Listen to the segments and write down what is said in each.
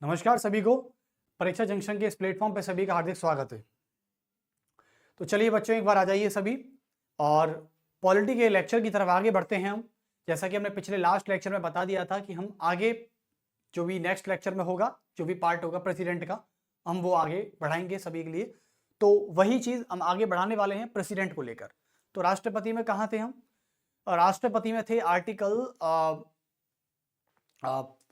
नमस्कार सभी को। परीक्षा जंक्शन के इस प्लेटफॉर्म पे सभी का हार्दिक स्वागत है। तो चलिए बच्चों, एक बार आ जाइए सभी और पॉलिटी के लेक्चर की तरफ आगे बढ़ते हैं हम। जैसा कि हमने पिछले लास्ट लेक्चर में बता दिया था कि हम आगे जो भी नेक्स्ट लेक्चर में होगा, जो भी पार्ट होगा प्रेसिडेंट का, हम वो आगे बढ़ाएंगे सभी के लिए। तो वही चीज हम आगे बढ़ाने वाले हैं प्रेसिडेंट को लेकर। तो राष्ट्रपति में कहाँ थे हम? राष्ट्रपति में थे आर्टिकल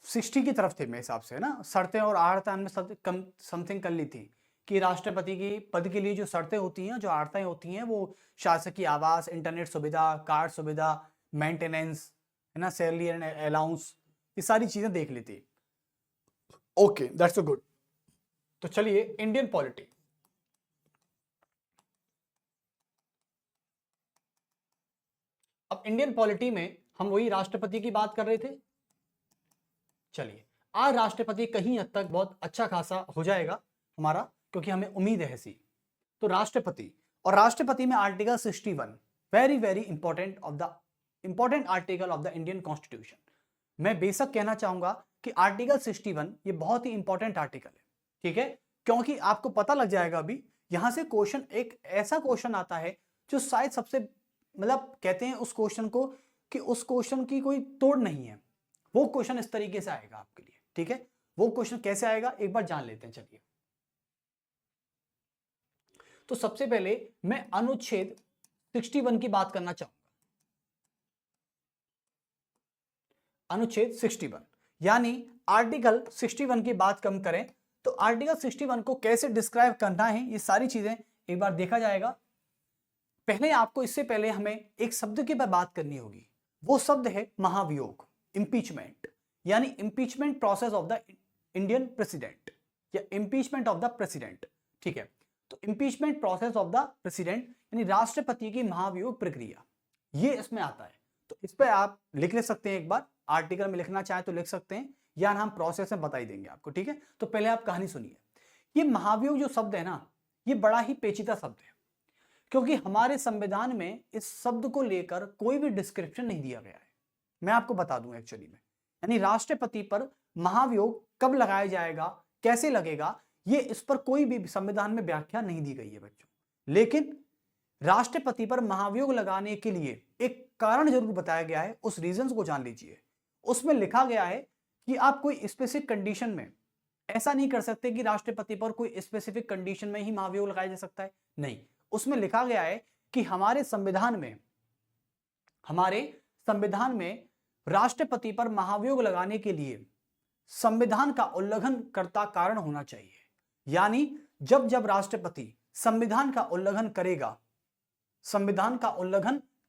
60 की तरफ थे मेरे हिसाब से, है ना। शर्तें और आर्ताएं हमने समथिंग कर ली थी कि राष्ट्रपति की पद के लिए जो शर्तें होती हैं, जो आर्ताएं होती हैं, वो शासकीय आवास, इंटरनेट सुविधा, कार्ड सुविधा, मेंटेनेंस, है ना, सैलरी एंड अलाउंस, ये सारी चीजें देख ली थी। Okay, that's good. तो चलिए इंडियन पॉलिटी। अब इंडियन पॉलिटी में हम वही राष्ट्रपति की बात कर रहे थे। चलिए आज राष्ट्रपति कहीं हद तक बहुत अच्छा खासा हो जाएगा हमारा, क्योंकि हमें उम्मीद है ऐसी। तो राष्ट्रपति, और राष्ट्रपति में article 61 very very important article of the Indian constitution. मैं बेशक कहना चाहूंगा कि आर्टिकल 61 ये बहुत ही इंपॉर्टेंट आर्टिकल है, ठीक है। क्योंकि आपको पता लग जाएगा अभी यहां से क्वेश्चन, एक ऐसा क्वेश्चन आता है जो शायद सबसे, मतलब कहते हैं उस क्वेश्चन को कि उस क्वेश्चन की कोई तोड़ नहीं है। वो क्वेश्चन इस तरीके से आएगा आपके लिए, ठीक है। वो क्वेश्चन कैसे आएगा एक बार जान लेते हैं। चलिए, तो सबसे पहले मैं अनुच्छेद 61 की बात करना चाहूंगा। अनुच्छेद 61 यानी आर्टिकल 61 की बात कम करें तो आर्टिकल 61 को कैसे डिस्क्राइब करना है, ये सारी चीजें एक बार देखा जाएगा। पहले आपको, इससे पहले हमें एक शब्द की बात करनी होगी। वो शब्द है महाभियोग, इंपीचमेंट, यानी impeachment process of the Indian president या इंपीचमेंट ऑफ द प्रेसिडेंट, ठीक है। तो impeachment process of the president यानी राष्ट्रपति की महाभियोग प्रक्रिया, ये इसमें आता है। तो इस पर आप लिख ले सकते हैं, एक बार आर्टिकल में लिखना चाहे तो लिख सकते हैं, या हम प्रोसेस में बता ही देंगे आपको, ठीक है। तो पहले आप कहानी सुनिए। ये महाभियोग जो शब्द है ना, ये बड़ा ही पेचीदा शब्द है, क्योंकि हमारे संविधान में इस शब्द को लेकर कोई भी डिस्क्रिप्शन नहीं दिया गया है। मैं आपको बता दूं एक्चुअली में, यानी राष्ट्रपति पर महाभियोग कब लगाया जाएगा, कैसे लगेगा, ये इस पर कोई भी संविधान में व्याख्या नहीं दी गई है बच्चों। लेकिन राष्ट्रपति पर महाभियोग लगाने के लिए एक कारण जरूर बताया गया है, उस रीजंस को जान लीजिए। उसमें लिखा गया है कि आप कोई स्पेसिफिक कंडीशन में ऐसा नहीं कर सकते कि राष्ट्रपति पर कोई स्पेसिफिक कंडीशन में ही महाभियोग लगाया जा सकता है, नहीं। उसमें लिखा गया है कि हमारे संविधान में राष्ट्रपति पर महाभियोग लगाने के लिए संविधान का उल्लंघन करता कारण होना चाहिए। यानी जब जब राष्ट्रपति संविधान का उल्लंघन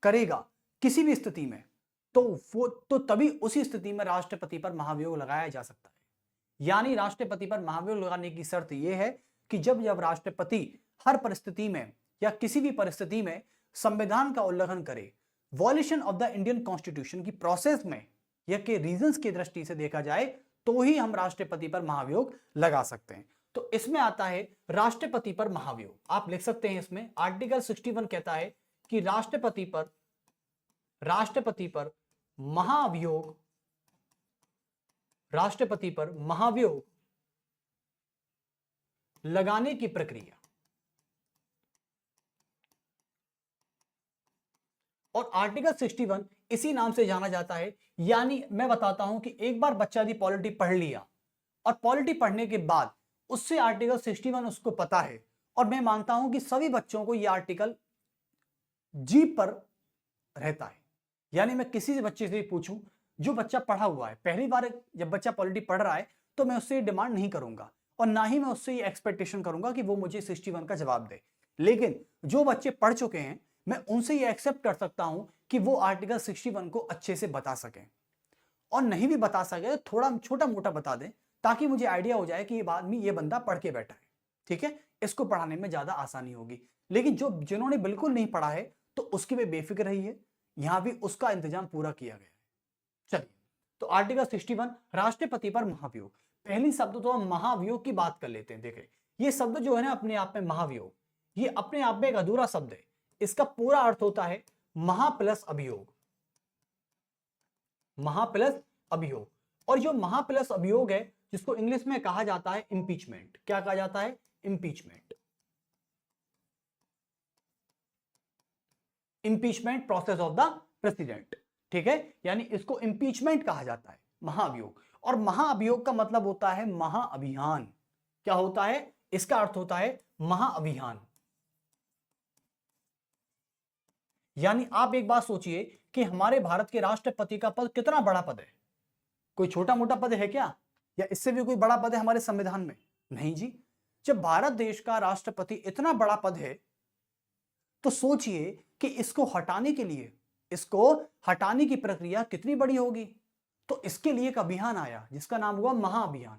करेगा किसी भी स्थिति में, तो तभी उसी स्थिति में राष्ट्रपति पर महाभियोग लगाया जा सकता है। यानी राष्ट्रपति पर महाभियोग लगाने की शर्त यह है कि जब जब राष्ट्रपति हर परिस्थिति में या किसी भी परिस्थिति में संविधान का उल्लंघन करे, violation of the Indian constitution की प्रोसेस में या के रीजंस की दृष्टि से देखा जाए, तो ही हम राष्ट्रपति पर महाभियोग लगा सकते हैं। तो इसमें आता है राष्ट्रपति पर महाभियोग। आप लिख सकते हैं इसमें आर्टिकल 61 कहता है कि राष्ट्रपति पर महाभियोग लगाने की प्रक्रिया। और आर्टिकल 61 इसी नाम से जाना जाता है। यानी मैं बताता हूं कि एक बार बच्चा यदि पॉलिटी पढ़ लिया और पॉलिटी पढ़ने के बाद उससे आर्टिकल 61 उसको पता है, और मैं मानता हूं कि सभी बच्चों को यह आर्टिकल जीभ पर रहता है। यानी मैं किसी से बच्चे से पूछूं, जो बच्चा पढ़ा हुआ है, पहली बार जब बच्चा पॉलिटी पढ़ रहा है, तो मैं उससे डिमांड नहीं करूंगा और ना ही मैं उससे ये एक्सपेक्टेशन करूंगा कि वो मुझे 61 का जवाब दे। लेकिन जो बच्चे पढ़ चुके हैं, मैं उनसे ये एक्सेप्ट कर सकता हूं कि वो आर्टिकल 61 को अच्छे से बता सकें, और नहीं भी बता सके तो थोड़ा छोटा मोटा बता दें, ताकि मुझे आइडिया हो जाए कि ये बंदा पढ़ के बैठा है, ठीक है। इसको पढ़ाने में ज्यादा आसानी होगी। लेकिन जिन्होंने बिल्कुल नहीं पढ़ा है, तो उसकी भी बेफिक्र रही है, यहां भी उसका इंतजाम पूरा किया गया है। चलिए, तो आर्टिकल 61 राष्ट्रपति पर महाभियोग। पहली शब्द तो हम महाभियोग की बात कर लेते हैं। देखें, ये शब्द जो है ना, अपने आप में महाभियोग, ये अपने आप में एक अधूरा शब्द है। इसका पूरा अर्थ होता है महा प्लस अभियोग। और जो महा प्लस अभियोग है, जिसको इंग्लिश में कहा जाता है इंपीचमेंट। क्या कहा जाता है? Impeachment. Impeachment process of the president, ठीक है, यानी इसको इंपीचमेंट कहा जाता है, महाभियोग। और महाअभियोग का मतलब होता है महाअभियान। क्या होता है? इसका अर्थ होता है महाअभियान। यानी आप एक बात सोचिए कि हमारे भारत के राष्ट्रपति का पद कितना बड़ा पद है। कोई छोटा मोटा पद है क्या? या इससे भी कोई बड़ा पद है हमारे संविधान में? नहीं जी। जब भारत देश का राष्ट्रपति इतना बड़ा पद है तो सोचिए कि इसको हटाने के लिए, इसको हटाने की प्रक्रिया कितनी बड़ी होगी। तो इसके लिए एक अभियान आया जिसका नाम हुआ महाअभियान।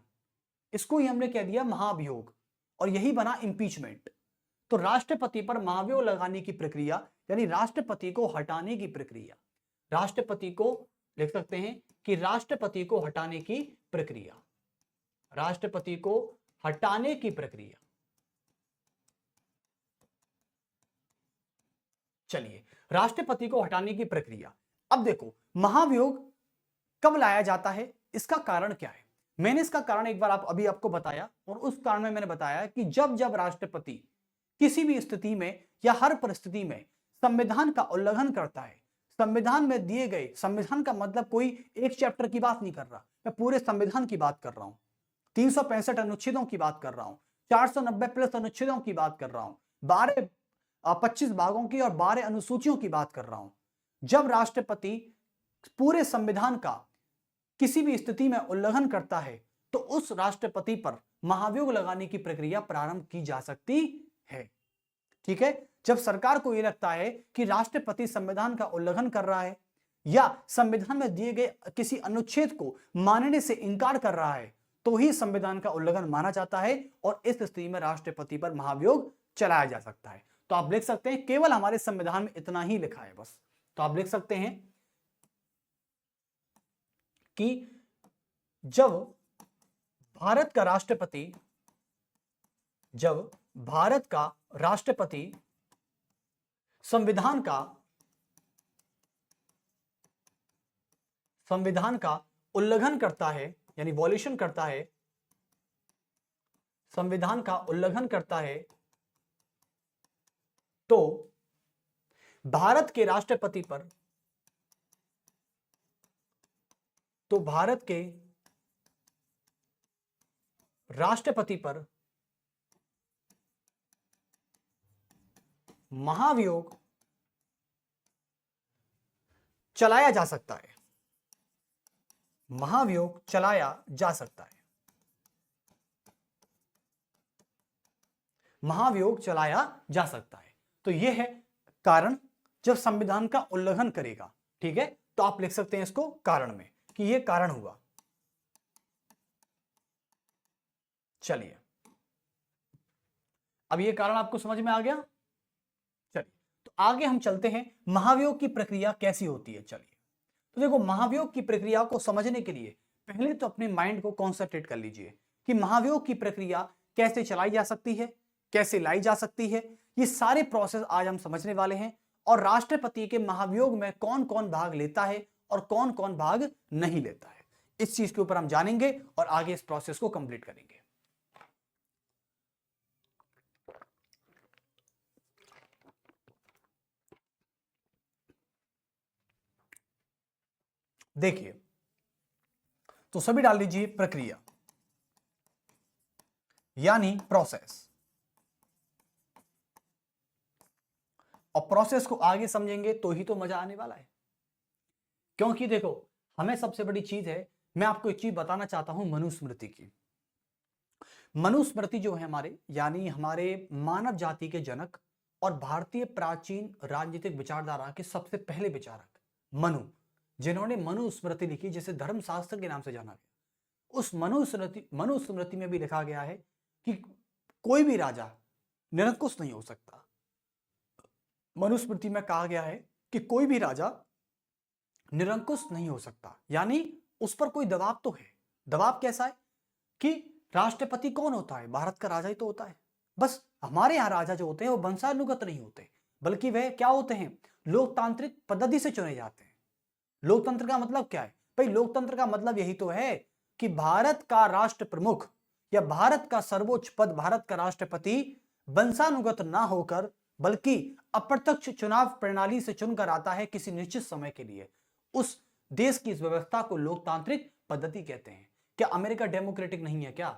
इसको ही हमने कह दिया महाभियोग, और यही बना इंपीचमेंट। तो राष्ट्रपति पर महाभियोग लगाने की प्रक्रिया, यानी राष्ट्रपति को हटाने की प्रक्रिया, राष्ट्रपति को लिख सकते हैं कि राष्ट्रपति को हटाने की प्रक्रिया, राष्ट्रपति को हटाने की प्रक्रिया। चलिए, राष्ट्रपति को हटाने की प्रक्रिया। अब देखो, महाभियोग कब लाया जाता है, इसका कारण क्या है? मैंने इसका कारण एक बार अभी आपको बताया, और उस कारण में मैंने बताया कि जब जब राष्ट्रपति किसी भी स्थिति में या हर परिस्थिति में संविधान का उल्लंघन करता है, संविधान में दिए गए, संविधान का मतलब कोई एक चैप्टर की बात नहीं कर रहा, मैं पूरे संविधान की बात कर रहा हूं, 365 अनुच्छेदों की बात कर रहा हूं, 490 प्लस अनुच्छेदों की बात कर रहा हूं, 25 भागों की और 12 अनुसूचियों की बात कर रहा हूं। जब राष्ट्रपति पूरे संविधान का किसी भी स्थिति में उल्लंघन करता है तो उस राष्ट्रपति पर महाभियोग लगाने की प्रक्रिया प्रारंभ की जा सकती है। ठीक है, जब सरकार को यह लगता है कि राष्ट्रपति संविधान का उल्लंघन कर रहा है या संविधान में दिए गए किसी अनुच्छेद को मानने से इनकार कर रहा है, तो ही संविधान का उल्लंघन माना जाता है और इस स्थिति में राष्ट्रपति पर महाभियोग चलाया जा सकता है। तो आप लिख सकते हैं, केवल हमारे संविधान में इतना ही लिखा है बस। तो आप लिख सकते हैं कि जब भारत का राष्ट्रपति संविधान का उल्लंघन करता है, यानी वॉल्यूशन करता है, संविधान का उल्लंघन करता है, तो भारत के राष्ट्रपति पर महाभियोग चलाया जा सकता है, महाभियोग चलाया जा सकता है, महाभियोग चलाया जा सकता है। तो यह है कारण, जब संविधान का उल्लंघन करेगा। ठीक है, तो आप लिख सकते हैं इसको कारण में कि यह कारण हुआ। चलिए, अब यह कारण आपको समझ में आ गया। चलिए, तो आगे हम चलते हैं, महाभियोग की प्रक्रिया कैसी होती है। चलिए, तो देखो, महाभियोग की प्रक्रिया को समझने के लिए पहले तो अपने माइंड को कॉन्सेंट्रेट कर लीजिए कि महाभियोग की प्रक्रिया कैसे चलाई जा सकती है, कैसे लाई जा सकती है। ये सारे प्रोसेस आज हम समझने वाले हैं, और राष्ट्रपति के महाभियोग में कौन कौन भाग लेता है और कौन कौन भाग नहीं लेता है, इस चीज के ऊपर हम जानेंगे और आगे इस प्रोसेस को कंप्लीट करेंगे। देखिए, तो सभी डाल लीजिए प्रक्रिया यानी प्रोसेस, और प्रोसेस को आगे समझेंगे तो ही तो मजा आने वाला है। क्योंकि देखो, हमें सबसे बड़ी चीज है, मैं आपको एक चीज बताना चाहता हूं मनुस्मृति की। मनुस्मृति जो है हमारे, यानी हमारे मानव जाति के जनक और भारतीय प्राचीन राजनीतिक विचारधारा के सबसे पहले विचारक मनु, जिन्होंने मनुस्मृति लिखी, जिसे धर्मशास्त्र के नाम से जाना गया, उस मनुस्मृति में भी लिखा गया है कि कोई भी राजा निरंकुश नहीं हो सकता। मनुस्मृति में कहा गया है कि कोई भी राजा निरंकुश नहीं हो सकता, यानी उस पर कोई दबाव तो है। दबाव कैसा है कि राष्ट्रपति कौन होता है? भारत का राजा ही तो होता है। बस हमारे यहाँ राजा जो होते हैं वो वंशानुगत नहीं होते, बल्कि वह क्या होते हैं? लोकतांत्रिक पद्धति से चुने जाते हैं। लोकतंत्र का मतलब क्या है भाई? लोकतंत्र का मतलब यही तो है कि भारत का राष्ट्र प्रमुख या भारत का सर्वोच्च पद, भारत का राष्ट्रपति वंशानुगत ना होकर बल्कि अप्रत्यक्ष चुनाव प्रणाली से चुनकर आता है किसी निश्चित समय के लिए। उस देश की इस व्यवस्था को लोकतांत्रिक पद्धति कहते हैं। क्या अमेरिका डेमोक्रेटिक नहीं है क्या?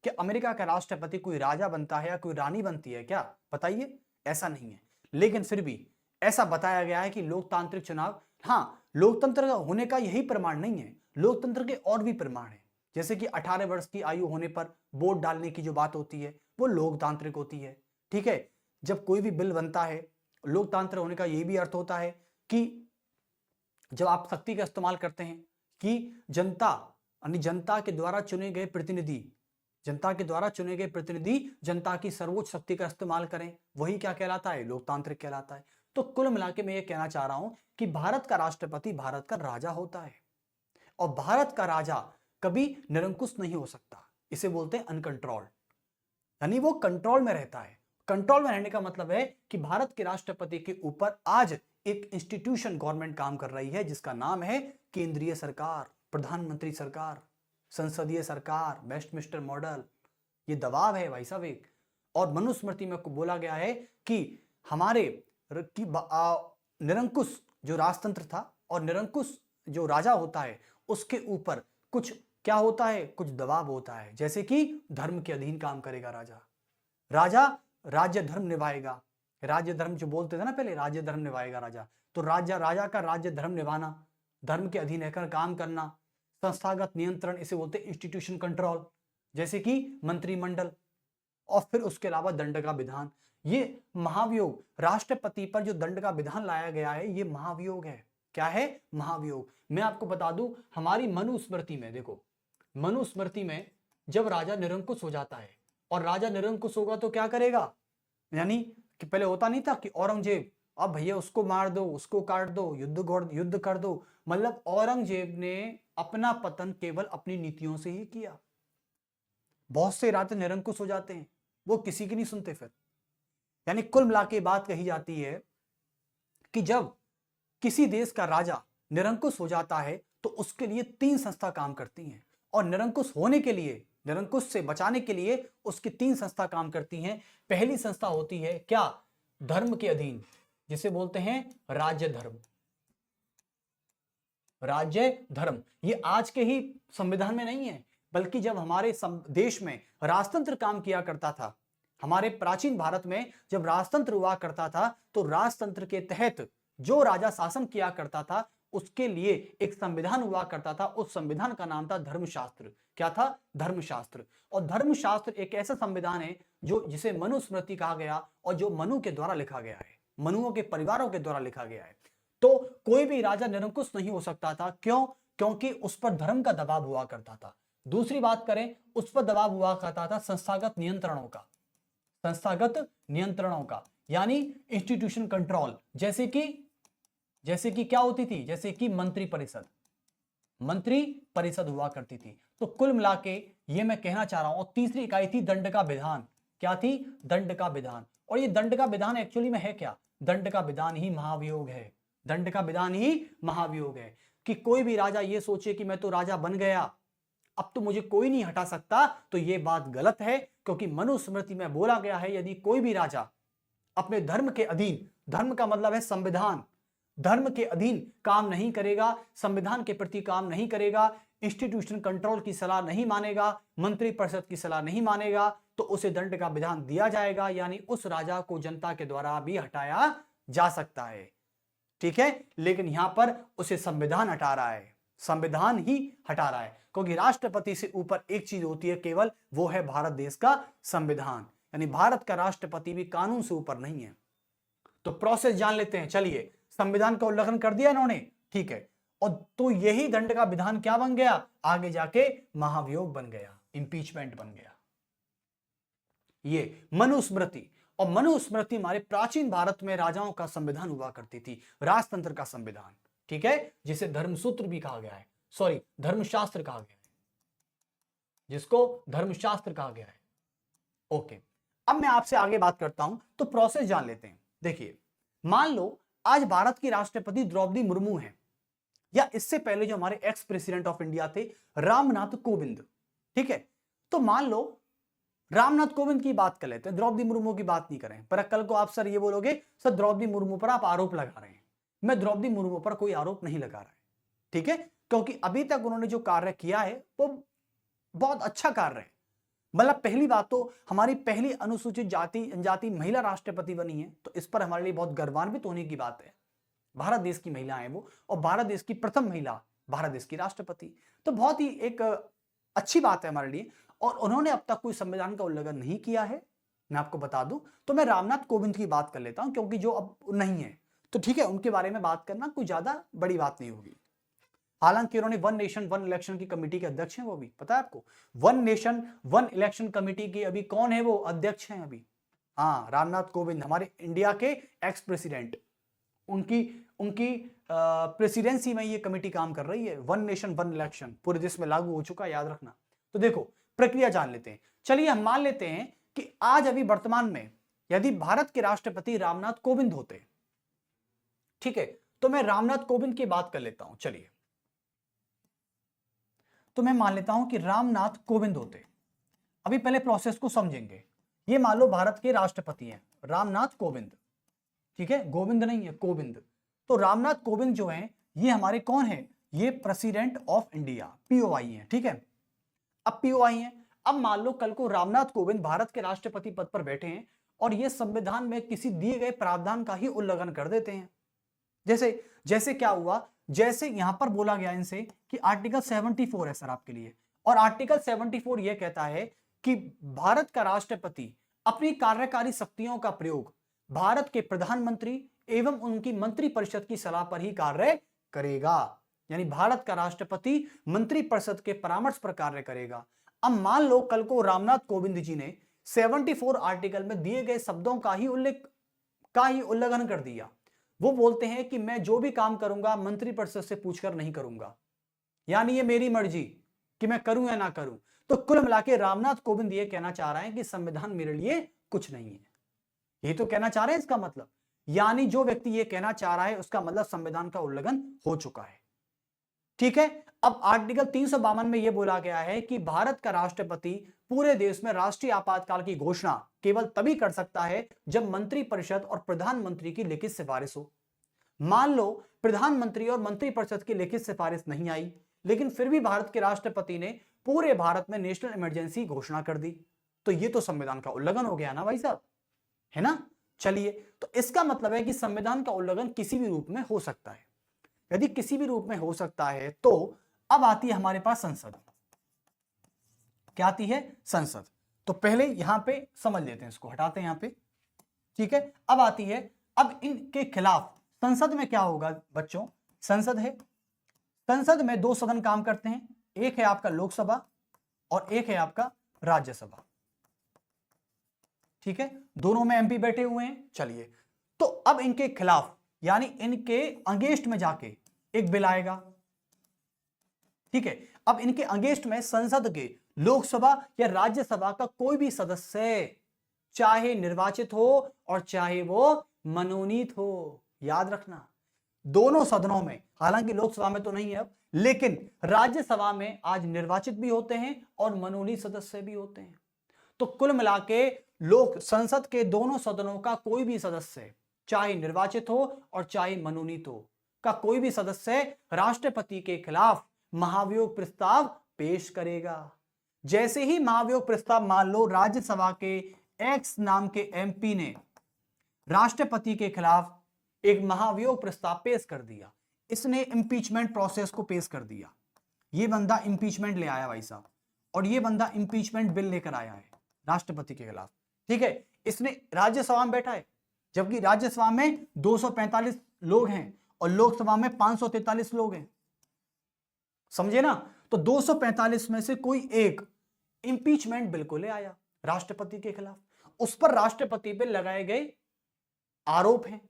क्या अमेरिका का राष्ट्रपति कोई राजा बनता है या कोई रानी बनती है क्या? बताइए, ऐसा नहीं है। लेकिन फिर भी ऐसा बताया गया है कि लोकतांत्रिक चुनाव, हाँ, लोकतंत्र होने का यही प्रमाण नहीं है, लोकतंत्र के और भी प्रमाण है। जैसे कि 18 वर्ष की आयु होने पर वोट डालने की जो बात होती है वो लोकतांत्रिक होती है। ठीक है, जब कोई भी बिल बनता है, लोकतंत्र होने का यही भी अर्थ होता है कि जब आप शक्ति का इस्तेमाल करते हैं कि जनता, यानी जनता के द्वारा चुने गए प्रतिनिधि, जनता के द्वारा चुने गए प्रतिनिधि जनता की सर्वोच्च शक्ति का इस्तेमाल करें, वही क्या कहलाता है? लोकतांत्रिक कहलाता है। तो कुल मिला के मैं ये कहना चाह रहा हूं कि भारत का राष्ट्रपति भारत का राजा होता है, और भारत का राजा कभी निरंकुश नहीं हो सकता। इसे बोलते हैं अनकंट्रोल्ड, यानी वो कंट्रोल में रहता है। कंट्रोल में रहने का मतलब है कि भारत के राष्ट्रपति के ऊपर आज एक इंस्टीट्यूशन गवर्नमेंट काम कर रही है जिसका नाम है केंद्रीय सरकार, प्रधानमंत्री सरकार, संसदीय सरकार, वेस्टमिंस्टर मॉडल। ये दबाव है भाई साहब एक। और मनुस्मृति में बोला गया है कि हमारे निरंकुश जो राजतंत्र था और निरंकुश जो राजा होता है उसके ऊपर कुछ क्या होता है? कुछ दबाव होता है। जैसे कि धर्म के अधीन काम करेगा राजा, राजा राज्य धर्म निभाएगा। राज्य धर्म जो बोलते थे ना पहले, राज्य धर्म निभाएगा राजा। तो राजा का राज्य धर्म निभाना, धर्म के अधीन रहकर काम करना, संस्थागत नियंत्रण, इसे बोलते हैं इंस्टीट्यूशन कंट्रोल, जैसे कि मंत्रिमंडल। और फिर उसके अलावा दंड का विधान। ये महाभियोग, राष्ट्रपति पर जो दंड का विधान लाया गया है ये महाभियोग है। क्या है? महाभियोग। मैं आपको बता दूं, हमारी मनुस्मृति में देखो, मनुस्मृति में जब राजा निरंकुश हो जाता है, और राजा निरंकुश होगा तो क्या करेगा? यानी कि पहले होता नहीं था कि औरंगजेब, अब भैया उसको मार दो, उसको काट दो, युद्ध कर दो। मतलब औरंगजेब ने अपना पतन केवल अपनी नीतियों से ही किया। बहुत से राजा निरंकुश हो जाते हैं, वो किसी की नहीं सुनते फिर। यानी कुल मिला के बात कही जाती है कि जब किसी देश का राजा निरंकुश हो जाता है तो उसके लिए 3 संस्था काम करती हैं, और निरंकुश होने के लिए, निरंकुश से बचाने के लिए उसकी 3 संस्था काम करती हैं। पहली संस्था होती है क्या? धर्म के अधीन, जिसे बोलते हैं राज्य धर्म। राज्य धर्म ये आज के ही संविधान में नहीं है, बल्कि जब हमारे देश में राजतंत्र काम किया करता था, हमारे प्राचीन भारत में जब राजतंत्र हुआ करता था, तो राजतंत्र के तहत जो राजा शासन किया करता था उसके लिए एक संविधान हुआ करता था। उस संविधान का नाम था धर्मशास्त्र। क्या था? धर्मशास्त्र। और धर्मशास्त्र एक ऐसा संविधान है जो जिसे मनुस्मृति कहा गया, और जो मनु के द्वारा लिखा गया है, मनुओं के परिवारों के द्वारा लिखा गया है। तो कोई भी राजा निरंकुश नहीं हो सकता था। क्यों? क्योंकि उस पर धर्म का दबाव हुआ करता था। दूसरी बात करें, उस पर दबाव हुआ करता था संस्थागत नियंत्रणों का, संस्थागत नियंत्रणों का, यानी इंस्टीट्यूशन कंट्रोल। जैसे कि क्या होती थी? जैसे कि मंत्री परिषद हुआ करती थी। तो कुल मिला के ये मैं कहना चाह रहा हूं। और तीसरी इकाई थी दंड का विधान। क्या थी? दंड का विधान। और ये दंड का विधान एक्चुअली में है क्या? दंड का विधान ही महाभियोग है। दंड का विधान ही महाभियोग है कि कोई भी राजा ये सोचे कि मैं तो राजा बन गया, अब तो मुझे कोई नहीं हटा सकता, तो ये बात गलत है। क्योंकि मनुस्मृति में बोला गया है यदि कोई भी राजा अपने धर्म के अधीन, धर्म का मतलब है संविधान, धर्म के अधीन काम नहीं करेगा, संविधान के प्रति काम नहीं करेगा, इंस्टीट्यूशन कंट्रोल की सलाह नहीं मानेगा, मंत्री परिषद की सलाह नहीं मानेगा, तो उसे दंड का विधान दिया जाएगा। यानी उस राजा को जनता के द्वारा भी हटाया जा सकता है। ठीक है, लेकिन यहां पर उसे संविधान हटा रहा है, संविधान ही हटा रहा है। क्योंकि राष्ट्रपति से ऊपर एक चीज होती है केवल, वो है भारत देश का संविधान। यानी भारत का राष्ट्रपति भी कानून से ऊपर नहीं है। तो प्रोसेस जान लेते हैं। चलिए, संविधान का उल्लंघन कर दिया इन्होंने, ठीक है, और तो यही दंड का विधान क्या बन गया? आगे जाके महाभियोग बन गया, इंपीचमेंट बन गया। ये मनुस्मृति। और मनुस्मृति हमारे प्राचीन भारत में राजाओं का संविधान हुआ करती थी, राजतंत्र का संविधान। ठीक है, जिसे धर्मसूत्र भी कहा गया है, सॉरी धर्मशास्त्र कहा गया है, जिसको धर्मशास्त्र कहा गया है। ओके, अब मैं आपसे आगे बात करता हूं, तो प्रोसेस जान लेते हैं। देखिए, मान लो आज भारत की राष्ट्रपति द्रौपदी मुर्मू हैं, या इससे पहले जो हमारे एक्स प्रेसिडेंट ऑफ इंडिया थे रामनाथ कोविंद, ठीक है। तो मान लो रामनाथ कोविंद की बात कर लेते हैं, द्रौपदी मुर्मू की बात नहीं करें, पर कल को आप सर ये बोलोगे सर द्रौपदी मुर्मू पर आप आरोप लगा रहे हैं। मैं द्रौपदी मुर्मू पर कोई आरोप नहीं लगा रहा है, ठीक है, क्योंकि अभी तक उन्होंने जो कार्य किया है वो बहुत अच्छा कार्य है। मतलब पहली बात तो हमारी पहली अनुसूचित जाति जनजाति महिला राष्ट्रपति बनी है, तो इस पर हमारे लिए बहुत गर्वान्वित होने की बात है। भारत देश की महिला है वो, और भारत देश की प्रथम महिला भारत देश की राष्ट्रपति, तो बहुत ही एक अच्छी बात है हमारे लिए। और उन्होंने अब तक कोई संविधान का उल्लंघन नहीं किया है, मैं आपको बता दूं। तो मैं रामनाथ कोविंद की बात कर लेता हूं, क्योंकि जो अब नहीं है तो ठीक है, उनके बारे में बात करना कोई ज्यादा बड़ी बात नहीं होगी। हालांकि उन्होंने वन नेशन वन इलेक्शन की कमेटी के अध्यक्ष हैं, वो भी पता है आपको, one nation one election committee की अभी कौन है, वो अध्यक्ष हैं अभी। हाँ, रामनाथ कोविंद हमारे इंडिया के एक्स प्रेसिडेंट, उनकी उनकी प्रेसिडेंसी में ये कमेटी काम कर रही है। वन नेशन वन इलेक्शन पूरे देश में लागू हो चुका है, याद रखना। तो देखो प्रक्रिया जान लेते हैं। चलिए हम मान लेते हैं कि आज अभी वर्तमान में यदि भारत के राष्ट्रपति रामनाथ कोविंद होते, ठीक है, तो मैं रामनाथ कोविंद की बात कर लेता हूं। चलिए, तो मैं मान लेता हूं कि रामनाथ कोविंद होते। अभी पहले प्रोसेस को समझेंगे। ये मान लो भारत के राष्ट्रपति हैं रामनाथ कोविंद, ठीक है, गोविंद नहीं है, कोविंद। तो रामनाथ कोविंद जो हैं ये हमारे कौन है, ये प्रेसिडेंट ऑफ इंडिया पीओआई हैं, ठीक है। अब पीओआई हैं, अब मान लो कल को रामनाथ कोविंद भारत के राष्ट्रपति पद पर बैठे हैं और ये संविधान में किसी दिए गए प्रावधान का ही उल्लंघन कर देते हैं। जैसे जैसे क्या हुआ, जैसे यहां पर बोला गया इनसे कि आर्टिकल 74 है सर आपके लिए, और आर्टिकल 74 यह कहता है कि भारत का राष्ट्रपति अपनी कार्यकारी शक्तियों का प्रयोग भारत के प्रधानमंत्री एवं उनकी मंत्रिपरिषद की सलाह पर ही कार्य करेगा। यानी भारत का राष्ट्रपति मंत्रिपरिषद के परामर्श पर कार्य करेगा। अब मान लो कल को रामनाथ कोविंद जी ने 74 आर्टिकल में दिए गए शब्दों का ही उल्लंघन कर दिया। वो बोलते हैं कि मैं जो भी काम करूंगा मंत्रिपरिषद से पूछकर नहीं करूंगा, यानी ये मेरी मर्जी कि मैं करूं या ना करूं। तो कुल मिलाकर रामनाथ कोविंद ये कहना चाह रहे हैं कि संविधान मेरे लिए कुछ नहीं है, ये तो कहना चाह रहे हैं इसका मतलब। यानी जो व्यक्ति ये कहना चाह रहा है उसका मतलब संविधान का उल्लंघन हो चुका है, ठीक है। अब आर्टिकल 352 में यह बोला गया है कि भारत का राष्ट्रपति पूरे देश में राष्ट्रीय आपातकाल की घोषणा केवल तभी कर सकता है जब मंत्रिपरिषद और प्रधानमंत्री की लिखित सिफारिश हो। मान लो प्रधानमंत्री और मंत्रिपरिषद की लिखित सिफारिश नहीं आई, लेकिन फिर भी भारत के राष्ट्रपति ने पूरे भारत में नेशनल इमरजेंसी घोषणा कर दी, तो यह तो संविधान का उल्लंघन हो गया ना भाई साहब, है ना। चलिए, तो इसका मतलब है कि संविधान का उल्लंघन किसी भी रूप में हो सकता है। यदि किसी भी रूप में हो सकता है तो अब आती है हमारे पास संसद। क्या आती है, संसद। तो पहले यहां पे समझ लेते हैं, इसको हटाते हैं यहां पे, ठीक है। अब आती है, अब इनके खिलाफ संसद में क्या होगा बच्चों, संसद है, संसद में दो सदन काम करते हैं, एक है आपका लोकसभा और एक है आपका राज्यसभा, ठीक है, दोनों में एमपी बैठे हुए हैं। चलिए, तो अब इनके खिलाफ यानी इनके अगेंस्ट में जाके एक बिल आएगा, ठीक है। अब इनके अगेंस्ट में संसद के लोकसभा या राज्यसभा का कोई भी सदस्य, चाहे निर्वाचित हो और चाहे वो मनोनीत हो, याद रखना, दोनों सदनों में, हालांकि लोकसभा में तो नहीं है अब, लेकिन राज्यसभा में आज निर्वाचित भी होते हैं और मनोनीत सदस्य भी होते हैं। तो कुल मिला के लोक संसद के दोनों सदनों का कोई भी सदस्य, चाहे निर्वाचित हो और चाहे मनोनीत हो, का कोई भी सदस्य राष्ट्रपति के खिलाफ महाभियोग प्रस्ताव पेश करेगा। जैसे ही महाभियोग प्रस्ताव, मान लो राज्यसभा के एक्स नाम के एमपी ने राष्ट्रपति के खिलाफ एक महाभियोग प्रस्ताव पेश कर दिया, इसने इंपीचमेंट प्रोसेस को पेश कर दिया, ये बंदा इंपीचमेंट ले आया भाई साहब, और ये बंदा इंपीचमेंट बिल लेकर आया है राष्ट्रपति के खिलाफ, ठीक है। इसने राज्यसभा में बैठा है, जबकि राज्यसभा में 245 लोग हैं और लोकसभा में 543 लोग हैं, समझे ना। तो 245 में से कोई एक इंपीचमेंट बिल को ले आया राष्ट्रपति के खिलाफ, उस पर राष्ट्रपति पे लगाए गए आरोप हैं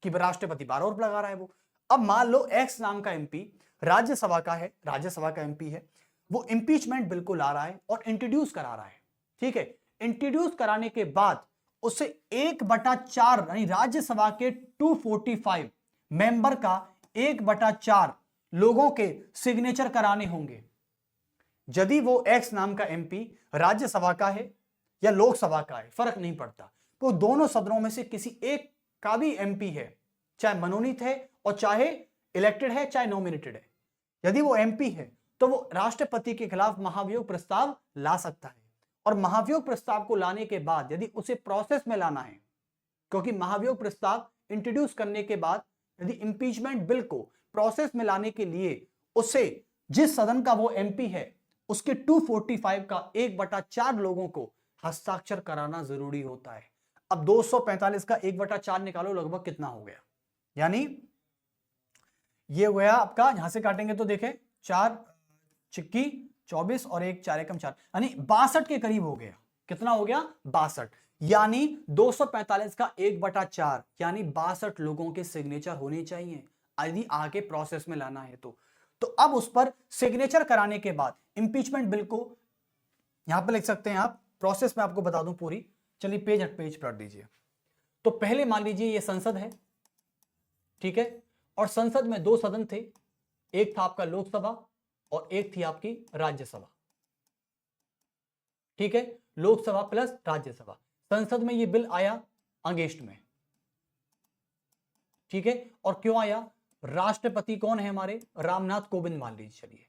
कि राष्ट्रपति पर आरोप लगा रहा है वो। अब मान लो एक्स नाम का एमपी राज्यसभा का है, राज्यसभा का एमपी है, वो इंपीचमेंट बिल को ला रहा है और इंट्रोड्यूस करा रहा है, ठीक है। इंट्रोड्यूस कराने के बाद उसे 1/4 यानी राज्यसभा के 245 मेंबर का 1/4 लोगों के सिग्नेचर कराने होंगे। यदि वो एक्स नाम का एमपी राज्यसभा का है या लोकसभा का है, फर्क नहीं पड़ता, वो दोनों सदनों में से किसी एक का भी एमपी है, चाहे मनोनीत है और चाहे इलेक्टेड है, चाहे नॉमिनेटेड है, यदि वो एमपी है तो वो राष्ट्रपति के खिलाफ महाभियोग प्रस्ताव ला सकता है। और महाभियोग प्रस्ताव को लाने के बाद यदि उसे प्रोसेस में लाना है, क्योंकि महाभियोग प्रस्ताव इंट्रोड्यूस करने के बाद यदि इंपीचमेंट बिल को प्रोसेस में लाने के लिए उसे जिस सदन का वो एमपी है उसके 245 का 1/4 लोगों को हस्ताक्षर कराना जरूरी होता है। अब 245 का 1/4 निकालो, लगभग कितना हो गया, यानी ये हो गया आपका, यहां से काटेंगे तो देखें 4 चिक्की 24 और 1 4 एकम 4, यानी 62 के करीब हो गया। कितना हो गया? 62। यानी 245 का 1/4 यानी 62 लोगों के सिग्नेचर होने चाहिए यदि आगे प्रोसेस में लाना है तो अब उस पर सिग्नेचर कराने के बाद इंपीचमेंट बिल को यहां पर लिख सकते हैं आप। प्रोसेस में आपको बता दूं पूरी, चलिए पेज हट पेज पलट दीजिए। तो पहले मान लीजिए ये संसद है, ठीक है, और संसद में 2 सदन थे, एक था आपका लोकसभा और एक थी आपकी राज्यसभा, ठीक है, लोकसभा प्लस राज्यसभा। संसद में ये बिल आया अंगेष्ट में, ठीक है, और क्यों आया? राष्ट्रपति कौन है हमारे? रामनाथ कोविंद मान लीजिए, चलिए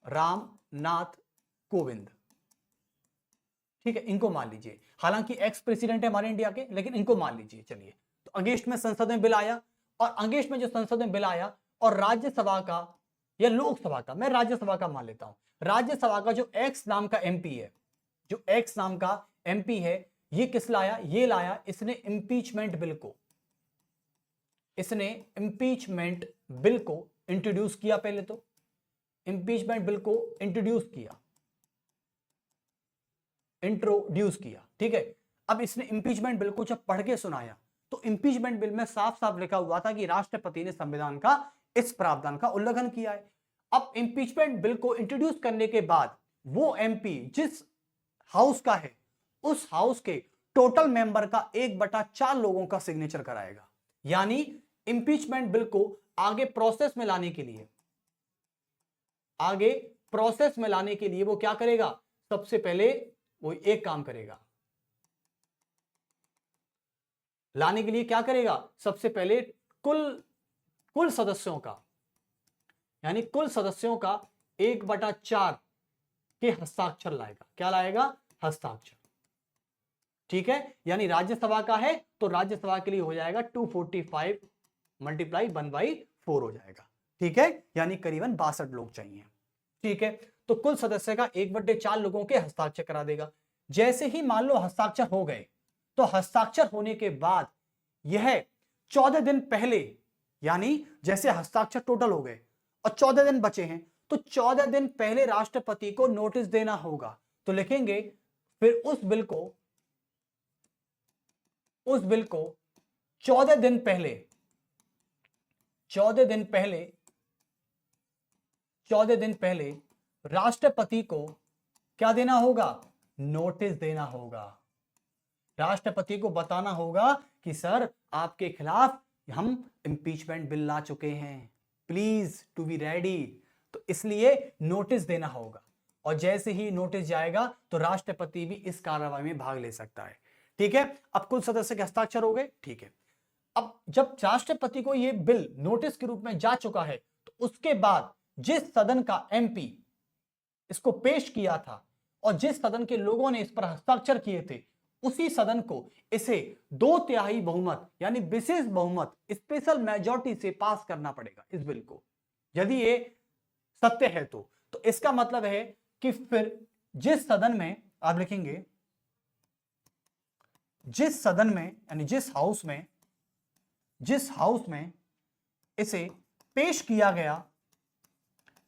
रामनाथ कोविंद, ठीक है, इनको मान लीजिए। हालांकि एक्स प्रेसिडेंट है हमारे इंडिया के, लेकिन इनको मान लीजिए। चलिए, तो अंगेष्ट में संसद में बिल आया, और अंगेष्ट में जो संसद में बिल आया और राज्यसभा का या लोकसभा का, मैं राज्यसभा का मान लेता हूं, राज्यसभा का जो एक्स नाम का एमपी है, जो एक्स नाम का एमपी है, ये किस लाया? ये लाया इसने इंपीचमेंट बिल को, इसने इंपीचमेंट बिल को इंट्रोड्यूस किया। पहले तो इंपीचमेंट बिल को इंट्रोड्यूस किया, ठीक है। अब इसने इंपीचमेंट बिल को जब पढ़ के सुनाया तो इंपीचमेंट बिल में साफ साफ लिखा हुआ था कि राष्ट्रपति ने संविधान का इस प्रावधान का उल्लंघन किया है। अब इंपीचमेंट बिल को इंट्रोड्यूस करने के बाद वो एमपी जिस हाउस का है, उस हाउस के टोटल मेंबर का 1/4 लोगों का सिग्नेचर कराएगा। यानी इंपीचमेंट बिल को आगे प्रोसेस में लाने के लिए वो क्या करेगा? सबसे पहले वो एक काम करेगा, लाने के लिए क्या करेगा? सबसे पहले कुल सदस्यों का, यानी कुल सदस्यों का 1/4 के हस्ताक्षर लाएगा। क्या लाएगा? हस्ताक्षर, ठीक है। यानी राज्यसभा का है तो राज्यसभा के लिए हो जाएगा 245 मल्टीप्लाई 1/4 हो जाएगा, ठीक है, यानी करीबन 62 लोग चाहिए, ठीक है। तो कुल सदस्य का 1/4 लोगों के हस्ताक्षर करा देगा। जैसे ही मान लो हस्ताक्षर हो गए, तो हस्ताक्षर होने के बाद यह 14 दिन पहले, यानी जैसे हस्ताक्षर टोटल हो गए और 14 दिन बचे हैं, तो 14 दिन पहले राष्ट्रपति को नोटिस देना होगा। तो लिखेंगे फिर उस बिल को 14 दिन पहले राष्ट्रपति को क्या देना होगा? नोटिस देना होगा। राष्ट्रपति को बताना होगा कि सर आपके खिलाफ हम इंपीचमेंट बिल ला चुके हैं, प्लीज टू बी रेडी। तो इसलिए नोटिस देना होगा, और जैसे ही नोटिस जाएगा तो राष्ट्रपति भी इस कार्रवाई में भाग ले सकता है, ठीक है। अब कुल सदस्य के हस्ताक्षर हो गए, ठीक है। अब जब राष्ट्रपति को यह बिल नोटिस के रूप में जा चुका है, तो उसके बाद जिस सदन का एमपी इसको पेश किया था और जिस सदन के लोगों ने इस पर हस्ताक्षर किए थे, उसी सदन को इसे 2/3 बहुमत यानी विशेष बहुमत, स्पेशल मेजॉरिटी से पास करना पड़ेगा इस बिल को, यदि ये सत्य है तो इसका मतलब है कि फिर जिस सदन में आप लिखेंगे, जिस सदन में यानी जिस हाउस में इसे पेश किया गया,